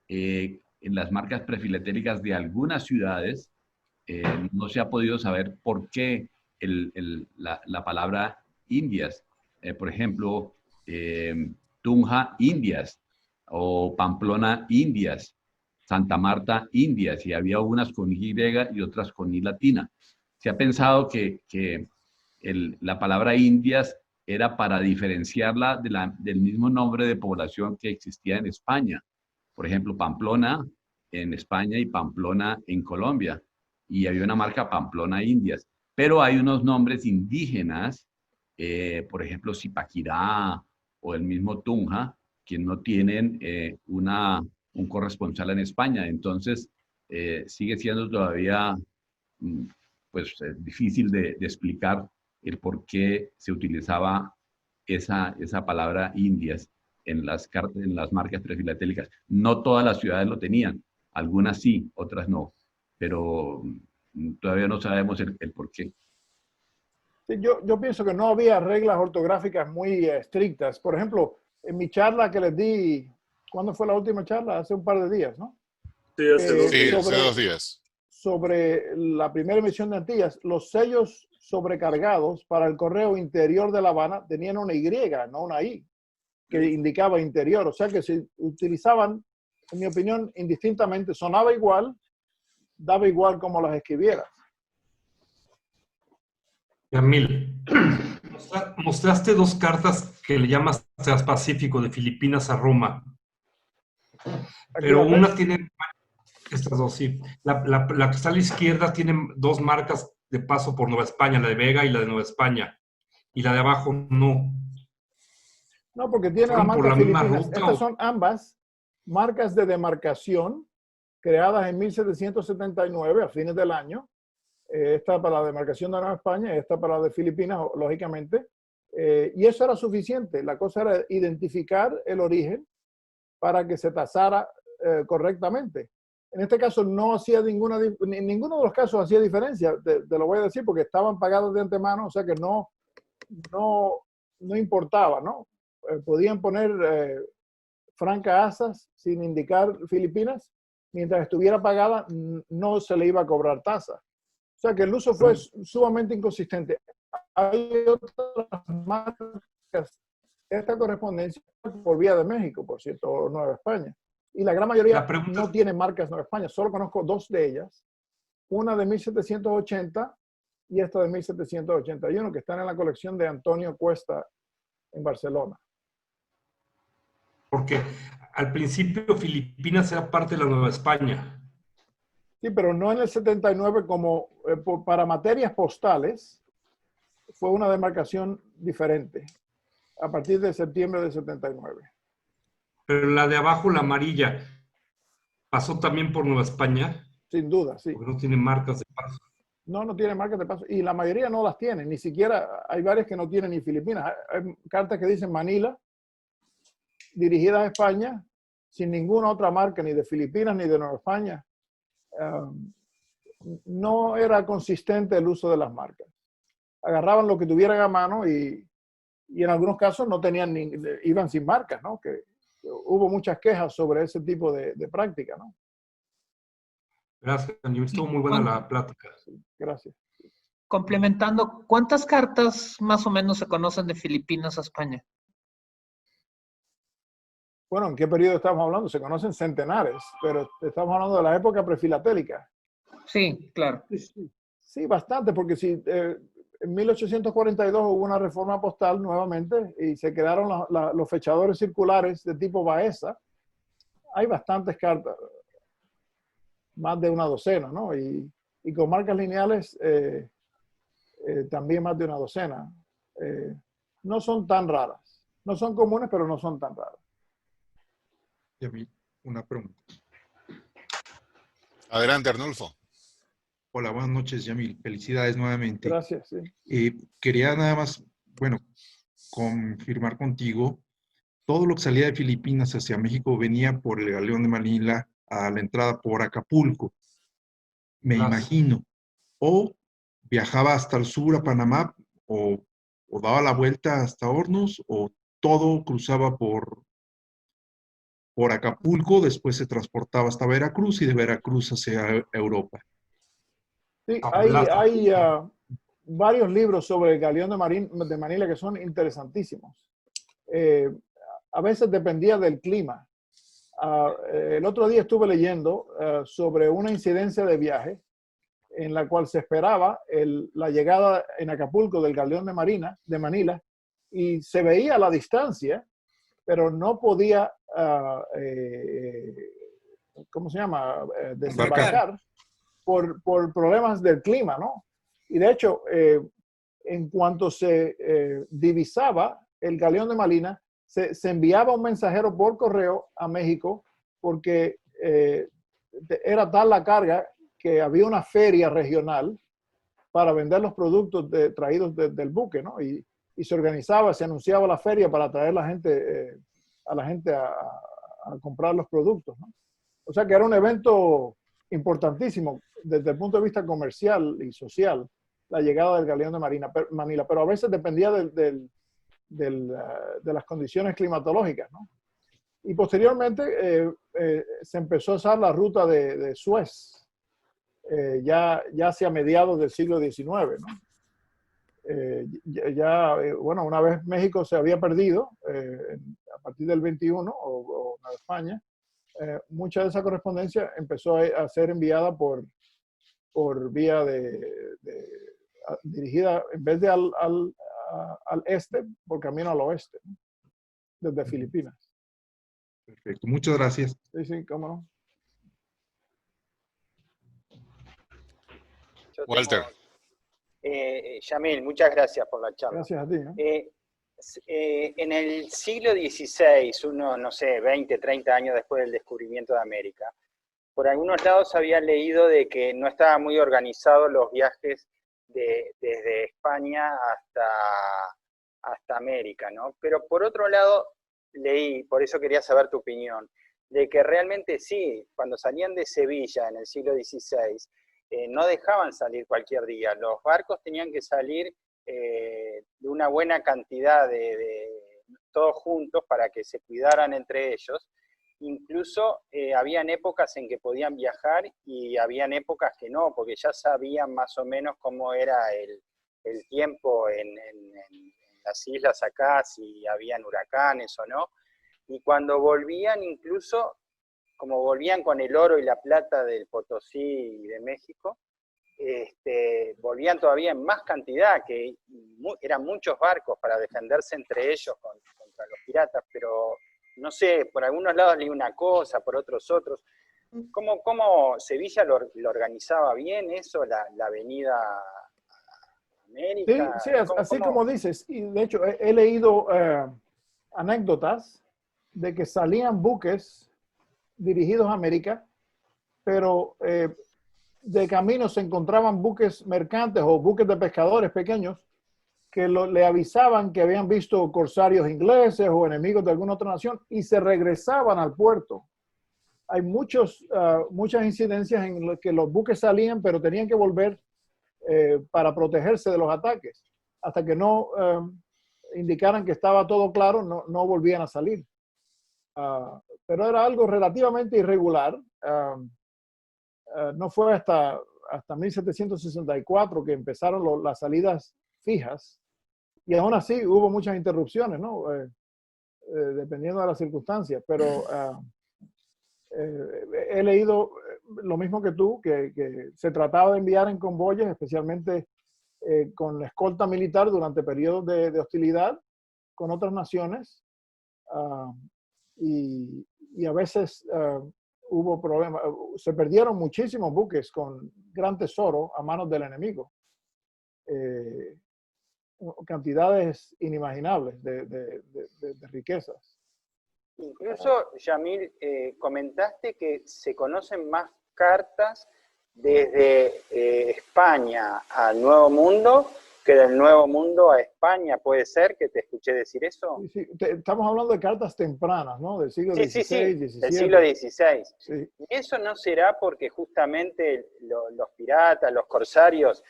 [SPEAKER 8] en las marcas prefilatéricas de algunas ciudades. No se ha podido saber por qué la palabra Indias. Por ejemplo, Tunja, Indias, o Pamplona, Indias, Santa Marta, Indias, y había unas con Y y otras con I latina. Se ha pensado que la palabra Indias era para diferenciarla del mismo nombre de población que existía en España. Por ejemplo, Pamplona en España y Pamplona en Colombia. Y había una marca Pamplona Indias. Pero hay unos nombres indígenas, por ejemplo, Zipaquirá o el mismo Tunja, que no tienen un corresponsal en España. Entonces, sigue siendo todavía difícil de explicar el por qué se utilizaba esa palabra Indias en las marcas prefilatélicas. No todas las ciudades lo tenían, algunas sí, otras no, pero todavía no sabemos el por qué.
[SPEAKER 1] Sí, yo pienso que no había reglas ortográficas muy estrictas. Por ejemplo, en mi charla que les di, ¿cuándo fue la última charla? Hace un par de días, ¿no?
[SPEAKER 6] Sí, hace 2 días.
[SPEAKER 3] Sí, hace 2 días.
[SPEAKER 1] sobre la primera emisión de Antillas, los sellos sobrecargados para el correo interior de La Habana tenían una Y, no una I, que indicaba interior. O sea que se utilizaban, en mi opinión, indistintamente. Sonaba igual, daba igual como las escribieras.
[SPEAKER 9] Yamil, mostraste dos cartas que le llamas Transpacífico de Filipinas a Roma. Pero una tiene, estas dos sí, la que está a la izquierda tiene dos marcas de paso por Nueva España, la de Vega y la de Nueva España, y la de abajo no.
[SPEAKER 1] No, porque tiene la marca
[SPEAKER 9] por la misma
[SPEAKER 1] Filipinas.
[SPEAKER 9] ruta,
[SPEAKER 1] Estas
[SPEAKER 9] ¿o?
[SPEAKER 1] son ambas marcas de demarcación creadas en 1779, a fines del año. Esta para la demarcación de Nueva España, esta para la de Filipinas, lógicamente. Y eso era suficiente. La cosa era identificar el origen para que se tasara correctamente. En este caso no hacía ninguno de los casos hacía diferencia, te lo voy a decir, porque estaban pagados de antemano, o sea que no importaba, ¿no? Podían poner franca asas sin indicar Filipinas, mientras estuviera pagada no se le iba a cobrar tasa. O sea que el uso fue sumamente inconsistente. Hay otras marcas, esta correspondencia por vía de México, por cierto, Nueva España. Y la gran mayoría no tiene marcas Nueva España. Solo conozco dos de ellas. Una de 1780 y esta de 1781, que están en la colección de Antonio Cuesta en Barcelona.
[SPEAKER 9] Porque al principio Filipinas era parte de la Nueva España.
[SPEAKER 1] Sí, pero no en el 79 como para materias postales. Fue una demarcación diferente a partir de septiembre del 79.
[SPEAKER 9] Pero la de abajo, la amarilla, ¿pasó también por Nueva España?
[SPEAKER 1] Sin duda, sí.
[SPEAKER 9] Porque no tiene marcas de paso.
[SPEAKER 1] No tiene marcas de paso. Y la mayoría no las tiene. Ni siquiera, hay varias que no tienen ni Filipinas. Hay cartas que dicen Manila, dirigidas a España, sin ninguna otra marca, ni de Filipinas ni de Nueva España. No era consistente el uso de las marcas. Agarraban lo que tuvieran a mano y en algunos casos no tenían iban sin marcas, ¿no? Que hubo muchas quejas sobre ese tipo de práctica, ¿no?
[SPEAKER 9] Gracias, Daniel. Estuvo muy buena la plática.
[SPEAKER 1] Sí, gracias.
[SPEAKER 2] Complementando, ¿cuántas cartas más o menos se conocen de Filipinas a España?
[SPEAKER 1] Bueno, ¿en qué periodo estamos hablando? Se conocen centenares, pero estamos hablando de la época prefilatélica.
[SPEAKER 2] Sí, claro.
[SPEAKER 1] Sí, bastante, porque si en 1842 hubo una reforma postal nuevamente y se crearon los fechadores circulares de tipo Baeza, hay bastantes cartas, más de una docena, ¿no? Y con marcas lineales también más de una docena. No son tan raras. No son comunes, pero no son tan raras.
[SPEAKER 10] Yamil, una pregunta.
[SPEAKER 3] Adelante, Arnulfo.
[SPEAKER 10] Hola, buenas noches, Yamil. Felicidades nuevamente.
[SPEAKER 1] Gracias, sí.
[SPEAKER 10] Quería nada más, bueno, confirmar contigo, todo lo que salía de Filipinas hacia México venía por el Galeón de Manila a la entrada por Acapulco, me imagino. O viajaba hasta el sur a Panamá, o daba la vuelta hasta Hornos, o todo cruzaba por Acapulco, después se transportaba hasta Veracruz y de Veracruz hacia Europa.
[SPEAKER 1] Sí, hay varios libros sobre el Galeón de Manila que son interesantísimos. A veces dependía del clima. El otro día estuve leyendo sobre una incidencia de viaje en la cual se esperaba la llegada en Acapulco del Galeón de Manila y se veía a la distancia, pero no podía, ¿cómo se llama? Desembarcar por problemas del clima, ¿no? Y de hecho, en cuanto se divisaba el Galeón de Manila, se enviaba un mensajero por correo a México porque era tal la carga que había una feria regional para vender los productos traídos del buque, ¿no? Y se organizaba, se anunciaba la feria para atraer a la gente a comprar los productos, ¿no? O sea que era un evento importantísimo desde el punto de vista comercial y social, la llegada del Galeón de Manila, pero a veces dependía de las condiciones climatológicas, ¿no? Y posteriormente se empezó a usar la ruta de Suez ya hacia mediados del siglo XIX, ¿no? Bueno, una vez México se había perdido, a partir del 21, o Nueva España, mucha de esa correspondencia empezó a ser enviada por vía dirigida, en vez de al este, por camino al oeste, ¿no? Desde Filipinas.
[SPEAKER 10] Perfecto, muchas gracias.
[SPEAKER 1] Sí, sí, cómo no.
[SPEAKER 3] Walter.
[SPEAKER 11] Yamil, muchas gracias por la charla.
[SPEAKER 1] Gracias a ti, ¿no?
[SPEAKER 11] En el siglo XVI, no sé, 20, 30 años después del descubrimiento de América, por algunos lados había leído de que no estaban muy organizados los viajes desde España hasta América, ¿no? Pero por otro lado, leí, por eso quería saber tu opinión, de que realmente sí, cuando salían de Sevilla en el siglo XVI, no dejaban salir cualquier día. Los barcos tenían que salir de una buena cantidad de todos juntos para que se cuidaran entre ellos. Incluso habían épocas en que podían viajar y habían épocas que no, porque ya sabían más o menos cómo era el tiempo en las islas acá, si habían huracanes o no. Y cuando volvían, incluso, como volvían con el oro y la plata del Potosí y de México, volvían todavía en más cantidad, que eran muchos barcos para defenderse entre ellos contra los piratas, pero no sé, por algunos lados leí una cosa, por otros otros. ¿Cómo Sevilla lo organizaba bien eso, la avenida a América?
[SPEAKER 1] Sí, así como dices, y de hecho he leído anécdotas de que salían buques dirigidos a América, pero de camino se encontraban buques mercantes o buques de pescadores pequeños que le avisaban que habían visto corsarios ingleses o enemigos de alguna otra nación y se regresaban al puerto. Hay muchas incidencias en las que los buques salían, pero tenían que volver para protegerse de los ataques. Hasta que no indicaran que estaba todo claro, no volvían a salir. Pero era algo relativamente irregular. No fue hasta 1764 que empezaron las salidas fijas, y aún así hubo muchas interrupciones, ¿no? Dependiendo de las circunstancias, pero he leído lo mismo que tú, que se trataba de enviar en convoyes, especialmente con la escolta militar durante periodos de hostilidad con otras naciones, y a veces hubo problemas, se perdieron muchísimos buques con gran tesoro a manos del enemigo. Cantidades inimaginables de riquezas.
[SPEAKER 11] Incluso, Yamil, comentaste que se conocen más cartas desde España al Nuevo Mundo que del Nuevo Mundo a España. ¿Puede ser que te escuché decir eso?
[SPEAKER 1] Sí, estamos hablando de cartas tempranas, ¿no? Del siglo XVI, XVII.
[SPEAKER 11] Del siglo XVI.
[SPEAKER 1] Sí.
[SPEAKER 11] ¿Y eso no será porque justamente los piratas, los corsarios,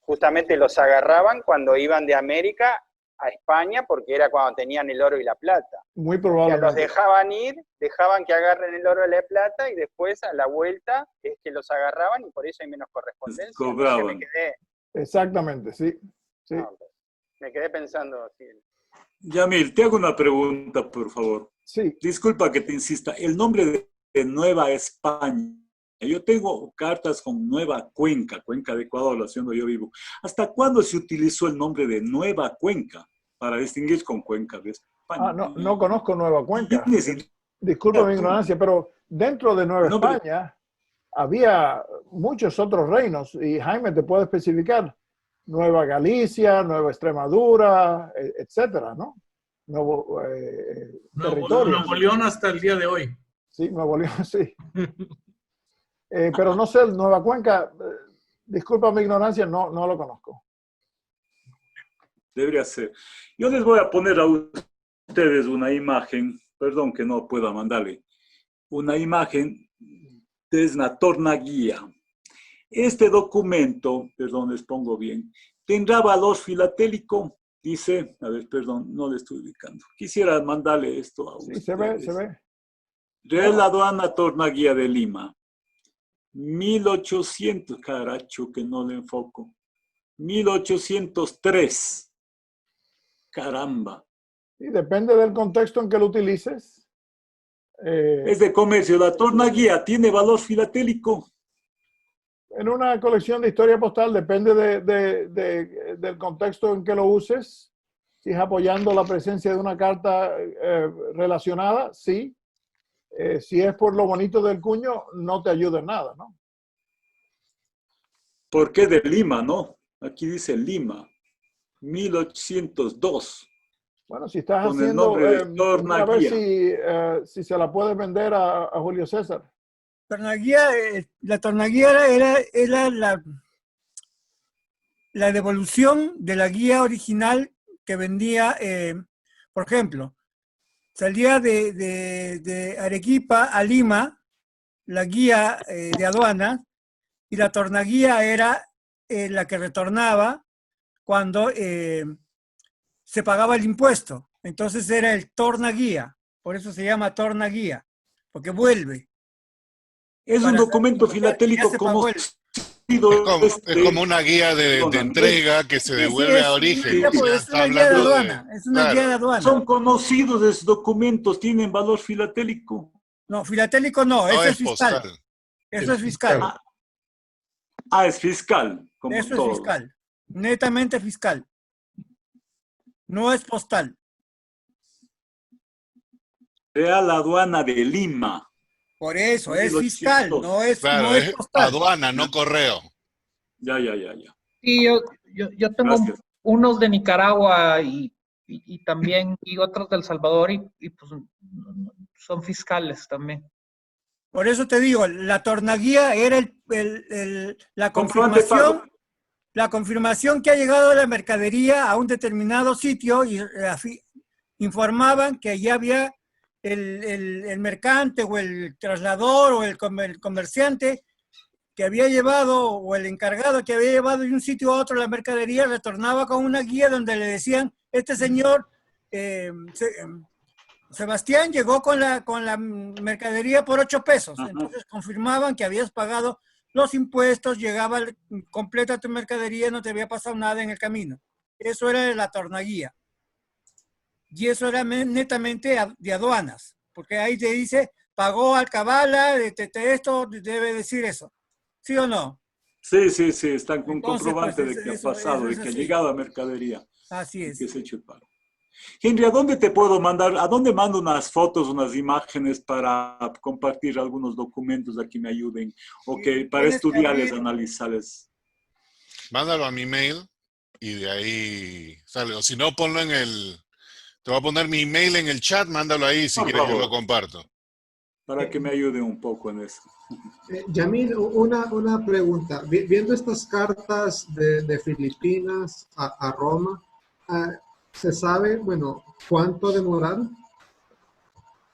[SPEAKER 11] justamente los agarraban cuando iban de América a España, porque era cuando tenían el oro y la plata?
[SPEAKER 1] Muy probablemente.
[SPEAKER 11] Los dejaban ir, dejaban que agarren el oro y la plata, y después a la vuelta es que los agarraban, y por eso hay menos correspondencia.
[SPEAKER 6] Cobraban.
[SPEAKER 1] Exactamente, sí. Sí.
[SPEAKER 11] No, me quedé pensando así.
[SPEAKER 6] Yamil, te hago una pregunta, por favor.
[SPEAKER 1] Sí.
[SPEAKER 6] Disculpa que te insista. El nombre de Nueva España. Yo tengo cartas con Nueva Cuenca, Cuenca de Ecuador, la ciudad donde yo vivo. ¿Hasta cuándo se utilizó el nombre de Nueva Cuenca para distinguir con Cuenca de España?
[SPEAKER 1] No conozco Nueva Cuenca. Disculpa mi ignorancia, pero dentro de Nueva España había muchos otros reinos, y Jaime te puede especificar. Nueva Galicia, Nueva Extremadura, etcétera, ¿no? Territorios.
[SPEAKER 4] Nuevo León hasta el día de hoy.
[SPEAKER 1] Sí, Nuevo León, sí. Pero no sé, Nueva Cuenca, disculpa mi ignorancia, no lo conozco.
[SPEAKER 6] Debería ser. Yo les voy a poner a ustedes una imagen, perdón que no pueda mandarle, una imagen de una tornaguía. Este documento, perdón, les pongo bien, tendrá valor filatélico, dice, a ver, perdón, no le estoy ubicando. Quisiera mandarle esto a ustedes.
[SPEAKER 1] Sí, se ve.
[SPEAKER 6] Real Aduana Tornaguía de Lima. 1800, caracho, que no le enfoco. 1803. Caramba.
[SPEAKER 1] Y depende del contexto en que lo utilices.
[SPEAKER 6] Es de comercio. La tornaguía tiene valor filatélico.
[SPEAKER 1] En una colección de historia postal depende del contexto en que lo uses. Si es apoyando la presencia de una carta relacionada, sí. Si es por lo bonito del cuño, no te ayuda en nada, ¿no?
[SPEAKER 6] ¿Por qué de Lima, no? Aquí dice Lima, 1802.
[SPEAKER 1] Bueno, si estás
[SPEAKER 6] con el
[SPEAKER 1] haciendo,
[SPEAKER 6] nombre de
[SPEAKER 1] a ver
[SPEAKER 6] tornaguía.
[SPEAKER 1] si se la puedes vender a Julio César.
[SPEAKER 7] Tornaguía, la tornaguía era la devolución de la guía original que vendía, por ejemplo, salía de Arequipa a Lima, la guía de aduanas, y la tornaguía era la que retornaba cuando se pagaba el impuesto. Entonces era el tornaguía, por eso se llama tornaguía, porque vuelve.
[SPEAKER 6] Es un documento filatélico como...
[SPEAKER 3] Es como una guía de entrega que se devuelve a origen.
[SPEAKER 7] Es una guía de aduana. Es una guía de aduana.
[SPEAKER 6] Son conocidos esos documentos, tienen valor filatélico.
[SPEAKER 7] No, filatélico no, eso es fiscal.
[SPEAKER 3] Postal.
[SPEAKER 7] Eso es fiscal.
[SPEAKER 6] Es fiscal. Como
[SPEAKER 7] eso
[SPEAKER 6] todo.
[SPEAKER 7] es fiscal. Netamente fiscal. No es postal.
[SPEAKER 6] Real Aduana de Lima.
[SPEAKER 7] Por eso, es fiscal, no es,
[SPEAKER 3] Claro,
[SPEAKER 7] no es postal.
[SPEAKER 3] Aduana, no correo.
[SPEAKER 6] Ya.
[SPEAKER 2] Sí, yo tengo unos de Nicaragua y también y otros de El Salvador y pues son fiscales también.
[SPEAKER 7] Por eso te digo, la tornaguía era la confirmación que ha llegado la mercadería a un determinado sitio y informaban que allí había el mercante o el traslador o el comerciante que había llevado o el encargado que había llevado de un sitio a otro la mercadería retornaba con una guía donde le decían, este señor Sebastián llegó con la mercadería por 8 pesos. Ajá. Entonces confirmaban que habías pagado los impuestos, llegaba completa tu mercadería, no te había pasado nada en el camino. Eso era la tornaguía. Y eso era netamente de aduanas, porque ahí te dice, pagó Alcabala, esto debe decir eso. ¿Sí o no?
[SPEAKER 6] Sí, están con comprobante pues, de que ha pasado, de que ha llegado a mercadería.
[SPEAKER 7] Así es.
[SPEAKER 6] Que se ha hecho el pago. Henry, ¿a dónde te puedo mandar? ¿A dónde mando unas fotos, unas imágenes para compartir algunos documentos a que me ayuden? O que para estudiarles, analizarles.
[SPEAKER 3] Mándalo a mi mail y de ahí sale. O si no, ponlo en el... Te voy a poner mi email en el chat, mándalo ahí si quieres yo lo comparto.
[SPEAKER 6] Para que me ayude un poco en eso.
[SPEAKER 12] Yamil, una pregunta. Viendo estas cartas de Filipinas a Roma, ¿se sabe, bueno, cuánto demoraron?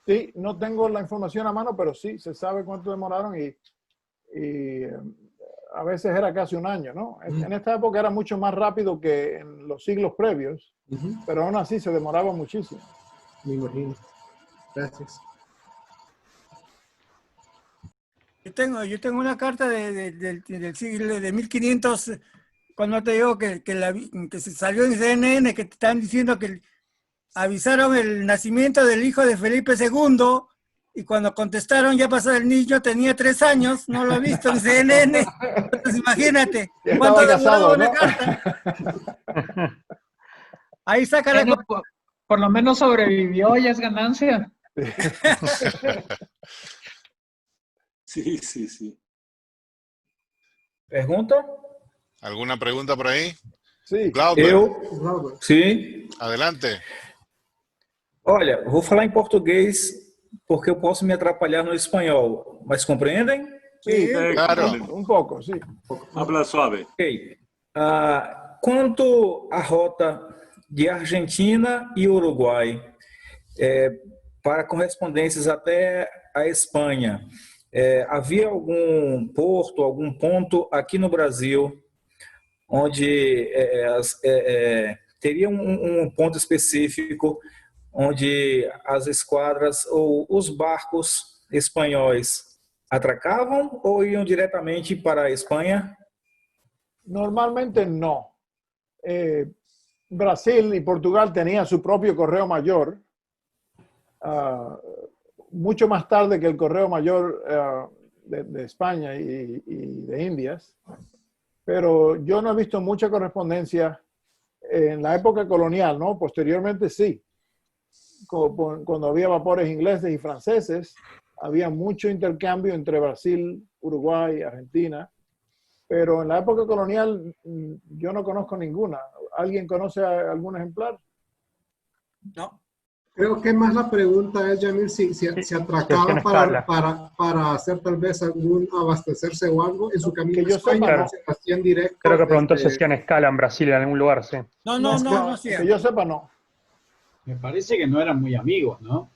[SPEAKER 1] Sí, no tengo la información a mano, pero sí, se sabe cuánto demoraron y a veces era casi un año, ¿no? En esta época era mucho más rápido que en los siglos previos, pero aún así se demoraba muchísimo.
[SPEAKER 12] Me imagino. Gracias.
[SPEAKER 7] Yo tengo una carta del siglo de 1500, cuando te digo que se salió en CNN, que te están diciendo que avisaron el nacimiento del hijo de Felipe II, y cuando contestaron ya pasó el niño, tenía 3 años, no lo he visto en CNN. Entonces imagínate, ¿cuánto demoraba una carta? Ahí saca la...
[SPEAKER 2] Por lo menos sobrevivió, ya es ganancia.
[SPEAKER 6] Sí.
[SPEAKER 13] ¿Pergunta?
[SPEAKER 3] ¿Alguna pregunta por ahí?
[SPEAKER 1] Sí.
[SPEAKER 13] Glauber. Sim.
[SPEAKER 3] Adelante.
[SPEAKER 13] Olha, vou falar em português porque eu posso me atrapalhar no espanhol, mas compreendem?
[SPEAKER 1] Sí,
[SPEAKER 3] claro.
[SPEAKER 1] Un poco, sí.
[SPEAKER 6] Habla suave.
[SPEAKER 13] Ok. Quanto à rota de Argentina e Uruguai para correspondências até a Espanha, havia algum porto, algum ponto aqui no Brasil onde teria um ponto específico onde as esquadras ou os barcos espanhóis atracavam ou iam diretamente para a Espanha?
[SPEAKER 1] Normalmente no. Brasil y Portugal tenían su propio correo mayor, mucho más tarde que el correo mayor de España y de Indias, pero yo no he visto mucha correspondencia en la época colonial, ¿no? Posteriormente sí, cuando había vapores ingleses y franceses, había mucho intercambio entre Brasil, Uruguay, Argentina, pero en la época colonial yo no conozco ninguna. ¿Alguien conoce algún ejemplar?
[SPEAKER 7] No.
[SPEAKER 12] Creo que más la pregunta es, Yamil, si atracaba para hacer tal vez algún abastecerse o algo en su camino a España,
[SPEAKER 14] claro.
[SPEAKER 12] se hacían directo.
[SPEAKER 14] Creo que pronto se hacían escala en Brasil, en algún lugar, sí.
[SPEAKER 7] No.
[SPEAKER 1] Que yo sepa, no.
[SPEAKER 15] Me parece que no eran muy amigos, ¿no?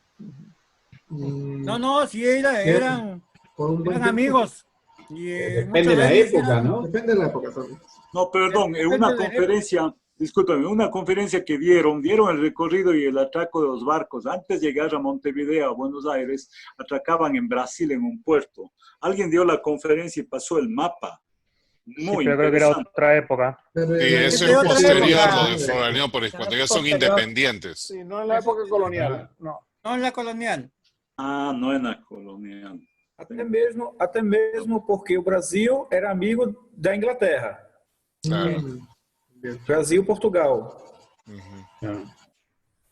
[SPEAKER 7] No, sí eran amigos. Y,
[SPEAKER 15] depende de la época, ¿no?
[SPEAKER 12] Depende de la época también.
[SPEAKER 6] No, perdón, en una conferencia, discúlpame, una conferencia que dieron el recorrido y el atraco de los barcos. Antes de llegar a Montevideo, a Buenos Aires, atracaban en Brasil en un puerto. Alguien dio la conferencia y pasó el mapa. Muy
[SPEAKER 14] pero creo que era otra época.
[SPEAKER 3] Sí, eso es posterior, lo de Florianópolis, cuando ya son independientes.
[SPEAKER 1] Sí, no en la época colonial, no.
[SPEAKER 7] No en la colonial.
[SPEAKER 6] Ah, no en la colonial.
[SPEAKER 13] Até mesmo porque o Brasil era amigo da Inglaterra.
[SPEAKER 3] Claro.
[SPEAKER 13] Brasil, Portugal.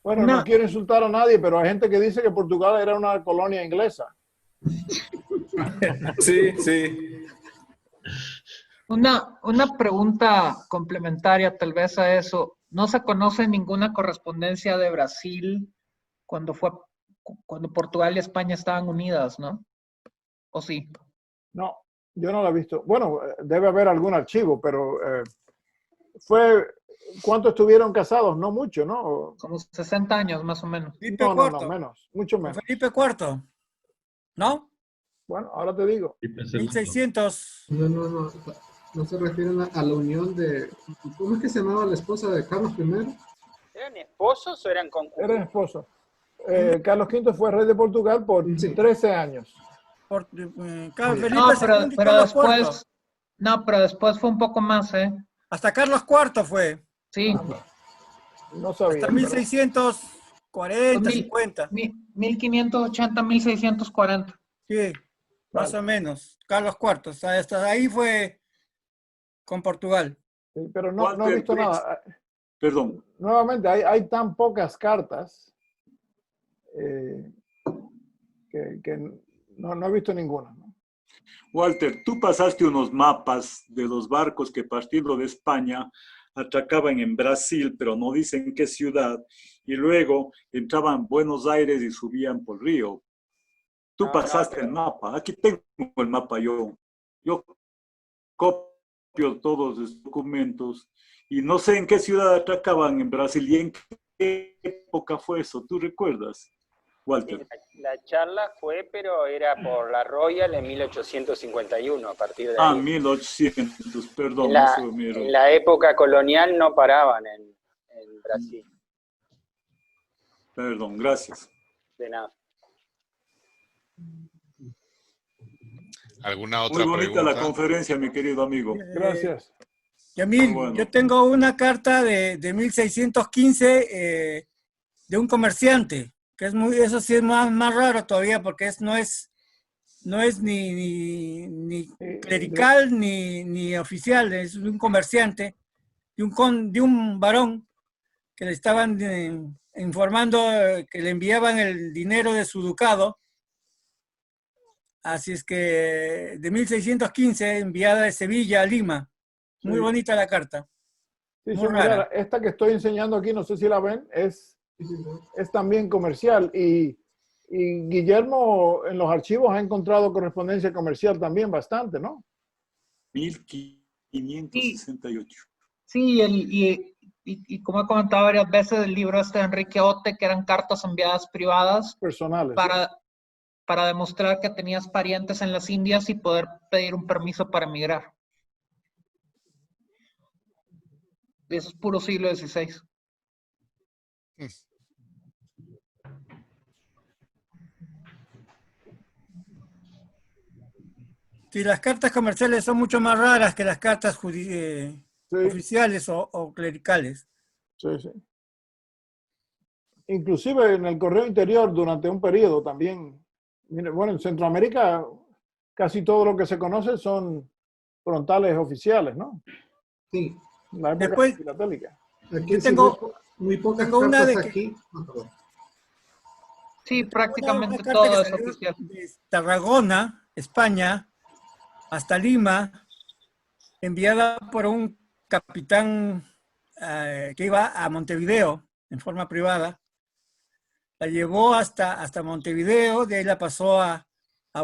[SPEAKER 1] Bueno, no quiero insultar a nadie, pero hay gente que dice que Portugal era una colonia inglesa.
[SPEAKER 13] Sí.
[SPEAKER 2] Una pregunta complementaria tal vez a eso. ¿No se conoce ninguna correspondencia de Brasil cuando Portugal y España estaban unidas, no? ¿O sí?
[SPEAKER 1] No, yo no la he visto. Bueno, debe haber algún archivo, pero ¿cuánto estuvieron casados? No mucho, ¿no?
[SPEAKER 2] Como 60 años más o menos.
[SPEAKER 1] No, menos, mucho menos.
[SPEAKER 7] Felipe IV, ¿no?
[SPEAKER 1] Bueno, ahora te digo.
[SPEAKER 7] 1600.
[SPEAKER 12] No se refieren a la unión de... ¿Cómo es que se llamaba la esposa de Carlos I?
[SPEAKER 11] ¿Eran esposos o eran conjuntos?
[SPEAKER 1] Eran esposos. Carlos V fue rey de Portugal por 13 años.
[SPEAKER 2] Pero después fue un poco más, ¿eh?
[SPEAKER 7] Hasta Carlos IV fue.
[SPEAKER 2] Sí.
[SPEAKER 1] No sabía.
[SPEAKER 7] Hasta 1640, 50.
[SPEAKER 2] 1580, 1640.
[SPEAKER 7] Sí, más o menos. Carlos IV. Hasta ahí fue con Portugal.
[SPEAKER 1] Sí, pero no he visto nada.
[SPEAKER 6] Perdón.
[SPEAKER 1] Nuevamente, hay tan pocas cartas que no he visto ninguna, ¿no?
[SPEAKER 6] Walter, tú pasaste unos mapas de los barcos que partiendo de España atracaban en Brasil, pero no dicen qué ciudad, y luego entraban en Buenos Aires y subían por río. Tú pasaste el mapa. Aquí tengo el mapa yo. Yo copio todos los documentos y no sé en qué ciudad atracaban en Brasil y en qué época fue eso. ¿Tú recuerdas, Walter?
[SPEAKER 11] La charla fue, pero era por la Royal en 1851, a partir de ahí.
[SPEAKER 6] 1800, perdón.
[SPEAKER 11] En la época colonial no paraban en Brasil.
[SPEAKER 6] Perdón, gracias.
[SPEAKER 11] De nada.
[SPEAKER 3] ¿Alguna otra
[SPEAKER 6] Muy bonita
[SPEAKER 3] pregunta?
[SPEAKER 6] la conferencia, mi querido amigo.
[SPEAKER 1] Gracias.
[SPEAKER 7] Yamil,
[SPEAKER 6] Bueno.
[SPEAKER 7] yo tengo una carta de 1615 de un comerciante, que eso sí es más raro todavía, porque no es ni clerical ni oficial, es un comerciante, de un varón que le estaban informando que le enviaban el dinero de su ducado. Así es que de 1615, enviada de Sevilla a Lima. Muy bonita la carta.
[SPEAKER 1] Sí,
[SPEAKER 7] Muy
[SPEAKER 1] mira,
[SPEAKER 7] rara.
[SPEAKER 1] esta que estoy enseñando aquí, no sé si la ven, es también comercial. Y Guillermo en los archivos ha encontrado correspondencia comercial también bastante, ¿no?
[SPEAKER 6] 1568.
[SPEAKER 2] Sí, y como he comentado varias veces, el libro de Enrique Otte, que eran cartas enviadas privadas.
[SPEAKER 1] Personales.
[SPEAKER 2] Para demostrar que tenías parientes en las Indias y poder pedir un permiso para emigrar. Eso es puro siglo XVI.
[SPEAKER 7] Sí, las cartas comerciales son mucho más raras que las cartas oficiales o clericales.
[SPEAKER 1] Sí, sí. Inclusive en el correo interior durante un periodo también. Bueno, en Centroamérica casi todo lo que se conoce son frontales oficiales, ¿no?
[SPEAKER 12] Sí.
[SPEAKER 1] La época
[SPEAKER 7] Después,
[SPEAKER 1] filatélica.
[SPEAKER 12] Aquí
[SPEAKER 7] yo
[SPEAKER 12] sí
[SPEAKER 7] tengo,
[SPEAKER 12] muy pocas
[SPEAKER 7] tengo una
[SPEAKER 12] cartas
[SPEAKER 7] de que,
[SPEAKER 12] aquí. Ah, perdón.
[SPEAKER 2] Sí,
[SPEAKER 7] una
[SPEAKER 2] prácticamente
[SPEAKER 7] carta que
[SPEAKER 2] todo es
[SPEAKER 7] salió
[SPEAKER 2] oficial.
[SPEAKER 7] de Tarragona, España, hasta Lima, enviada por un capitán que iba a Montevideo en forma privada. La llevó hasta Montevideo, de ahí la pasó a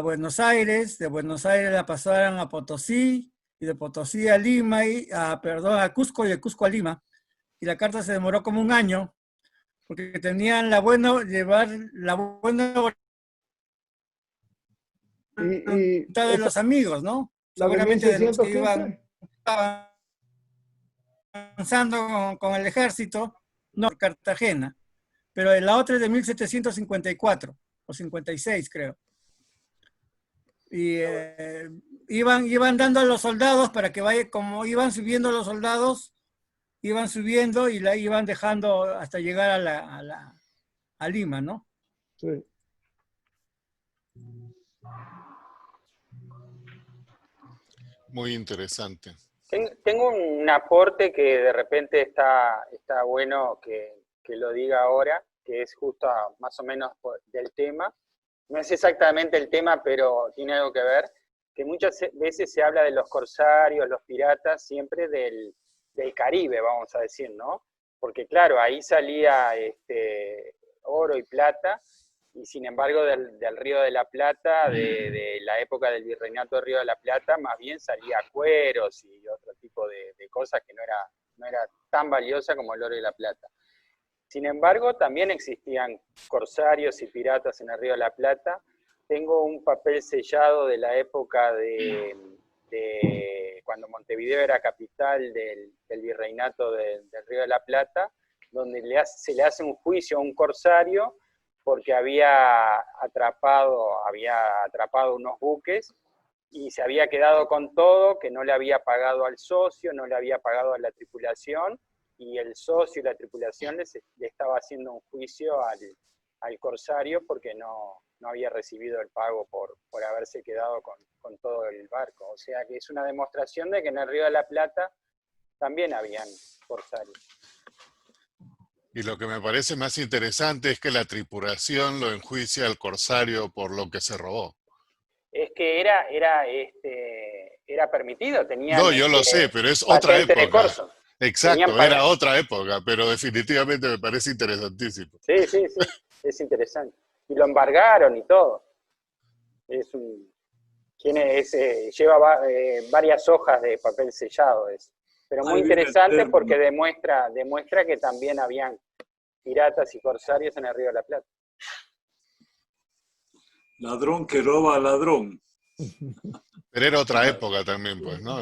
[SPEAKER 7] Buenos Aires, de Buenos Aires la pasaron a Potosí, y de Potosí a Lima, a Cusco, y de Cusco a Lima. Y la carta se demoró como un año, porque tenían llevar la buena voluntad de los amigos, ¿no?
[SPEAKER 1] La de
[SPEAKER 7] Seguramente de los que
[SPEAKER 1] 1615.
[SPEAKER 7] iban avanzando con el ejército, no, Cartagena. Pero la otra es de 1754 o 56, creo. Y iban dando a los soldados para que vaya, como iban subiendo los soldados, iban subiendo y la iban dejando hasta llegar a Lima, ¿no?
[SPEAKER 1] Sí.
[SPEAKER 3] Muy interesante.
[SPEAKER 11] Tengo un aporte que de repente está bueno que lo diga ahora, que es justo más o menos del tema. No es exactamente el tema, pero tiene algo que ver, que muchas veces se habla de los corsarios, los piratas, siempre del Caribe, vamos a decir, ¿no? Porque claro, ahí salía oro y plata, y sin embargo del Río de la Plata, de la época del virreinato del Río de la Plata, más bien salía cueros y otro tipo de cosas que no era tan valiosa como el oro y la plata. Sin embargo, también existían corsarios y piratas en el Río de la Plata. Tengo un papel sellado de la época de cuando Montevideo era capital del virreinato del Río de la Plata, donde se le hace un juicio a un corsario porque había atrapado unos buques y se había quedado con todo, que no le había pagado al socio, no le había pagado a la tripulación, y el socio y la tripulación le estaba haciendo un juicio al corsario porque no había recibido el pago por haberse quedado con todo el barco. O sea que es una demostración de que en el Río de la Plata también habían corsarios.
[SPEAKER 3] Y lo que me parece más interesante es que la tripulación lo enjuicia al corsario por lo que se robó.
[SPEAKER 11] Es que era permitido, tenían...
[SPEAKER 3] No, yo lo sé, pero es otra época. Exacto, era otra época, pero definitivamente me parece interesantísimo.
[SPEAKER 11] Sí, es interesante. Y lo embargaron y todo. Lleva varias hojas de papel sellado. Pero muy interesante porque demuestra que también habían piratas y corsarios en el Río de la Plata.
[SPEAKER 6] Ladrón que roba a ladrón.
[SPEAKER 3] Pero era otra época también, pues, ¿no?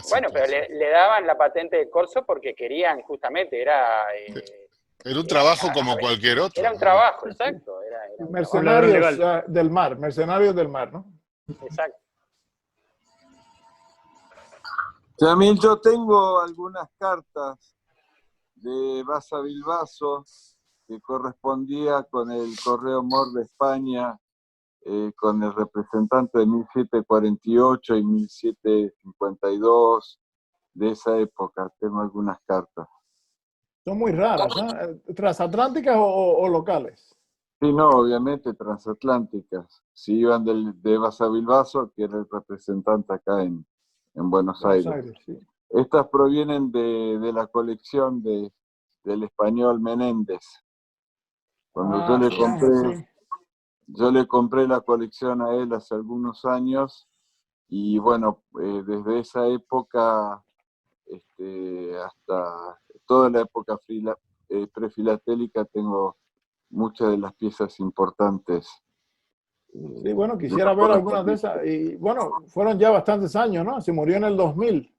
[SPEAKER 11] Bueno, pero le daban la patente de corso porque querían, justamente, era
[SPEAKER 3] un trabajo como cualquier otro.
[SPEAKER 11] Era un trabajo, exacto. Era
[SPEAKER 1] mercenarios del mar, mercenarios del mar, ¿no?
[SPEAKER 11] Exacto.
[SPEAKER 16] También yo tengo algunas cartas de Basa Bilbaso que correspondía con el Correo Mor de España, con el representante de 1748 y 1752, de esa época. Tengo algunas cartas.
[SPEAKER 1] Son muy raras, ¿no? ¿Transatlánticas o locales?
[SPEAKER 16] Sí, no, obviamente transatlánticas. Si iban de Basa Bilbaso, que era el representante acá en Buenos Aires.
[SPEAKER 1] Sí.
[SPEAKER 16] Estas provienen de la colección del español Menéndez. Cuando yo le compré la colección a él hace algunos años, y bueno, desde esa época hasta toda la época prefilatélica tengo muchas de las piezas importantes.
[SPEAKER 1] Sí, bueno, quisiera ver algunas de esas. Y bueno, fueron ya bastantes años, ¿no? Se murió en el 2000.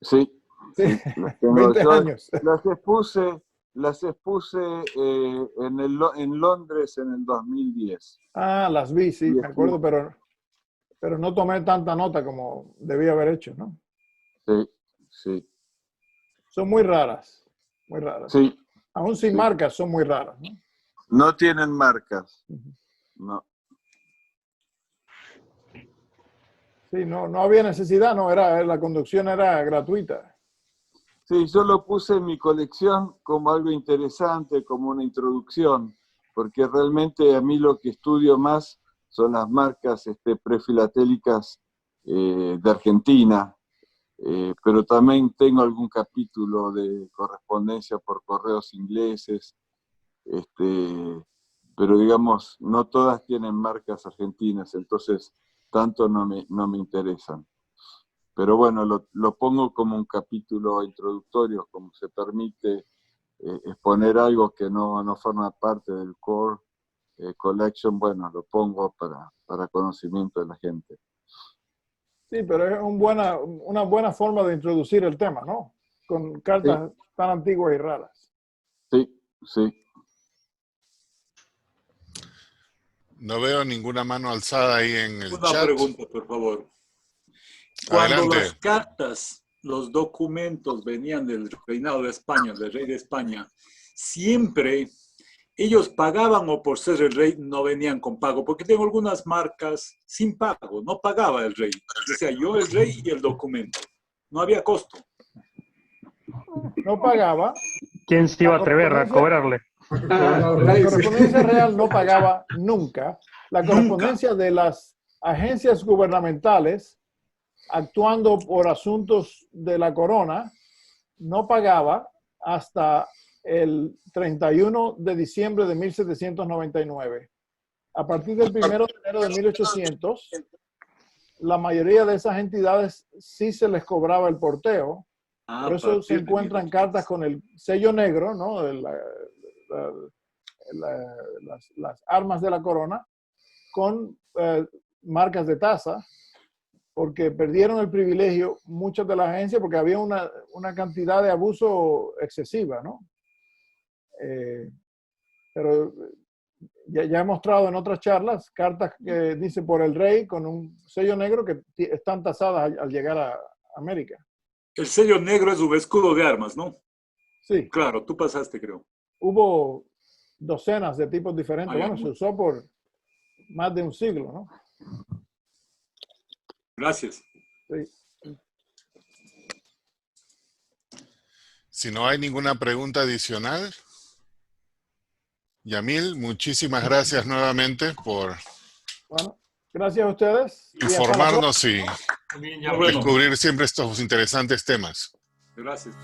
[SPEAKER 16] Sí,
[SPEAKER 1] Sí.
[SPEAKER 16] las tengo.
[SPEAKER 1] 20 años.
[SPEAKER 16] Las expuse las expuse en Londres en el 2010.
[SPEAKER 1] Ah, las vi, sí, me acuerdo, pero no tomé tanta nota como debía haber hecho, ¿no?
[SPEAKER 16] Sí, sí.
[SPEAKER 1] Son muy raras, muy raras.
[SPEAKER 16] Sí.
[SPEAKER 1] Aún sin marcas, son muy raras, ¿no?
[SPEAKER 16] No tienen marcas. No.
[SPEAKER 1] Sí, no había necesidad, no, la conducción era gratuita.
[SPEAKER 16] Sí, yo lo puse en mi colección como algo interesante, como una introducción, porque realmente a mí lo que estudio más son las marcas prefilatélicas de Argentina, pero también tengo algún capítulo de correspondencia por correos ingleses, pero digamos, no todas tienen marcas argentinas, entonces tanto no me interesan. Pero bueno, lo pongo como un capítulo introductorio, como se permite exponer algo que no forma parte del core collection, bueno, lo pongo para conocimiento de la gente.
[SPEAKER 1] Sí, pero es una buena forma de introducir el tema, ¿no? Con cartas tan antiguas y raras.
[SPEAKER 16] Sí, sí.
[SPEAKER 3] No veo ninguna mano alzada ahí en el
[SPEAKER 6] Una
[SPEAKER 3] chat.
[SPEAKER 6] pregunta, por favor. Cuando
[SPEAKER 3] Adelante.
[SPEAKER 6] las cartas, los documentos venían del reinado de España, del rey de España, siempre ellos pagaban o por ser el rey no venían con pago, porque tengo algunas marcas sin pago, no pagaba el rey. Decía yo el rey y el documento. No había costo.
[SPEAKER 1] No pagaba.
[SPEAKER 14] ¿Quién se iba a atrever a cobrarle?
[SPEAKER 1] La correspondencia real no pagaba nunca. La correspondencia de las agencias gubernamentales actuando por asuntos de la corona no pagaba hasta el 31 de diciembre de 1799. A partir del 1 de enero de 1800, la mayoría de esas entidades sí se les cobraba el porteo. Por eso se encuentran cartas con el sello negro, ¿no? De las armas de la corona, con marcas de tasa, porque perdieron el privilegio muchas de las agencias porque había una cantidad de abuso excesiva, ¿no? Pero ya he mostrado en otras charlas cartas que dice por el rey con un sello negro que están tasadas al llegar a América.
[SPEAKER 6] El sello negro es un escudo de armas, ¿no?
[SPEAKER 1] Sí.
[SPEAKER 6] Claro, tú pasaste, creo.
[SPEAKER 1] Hubo docenas de tipos diferentes.
[SPEAKER 6] Ah,
[SPEAKER 1] bueno, se usó por más de un siglo, ¿no?
[SPEAKER 6] Gracias.
[SPEAKER 1] Sí.
[SPEAKER 3] Si no hay ninguna pregunta adicional, Yamil, muchísimas gracias nuevamente por
[SPEAKER 1] gracias a ustedes.
[SPEAKER 3] informarnos y descubrir siempre estos interesantes temas.
[SPEAKER 6] Gracias.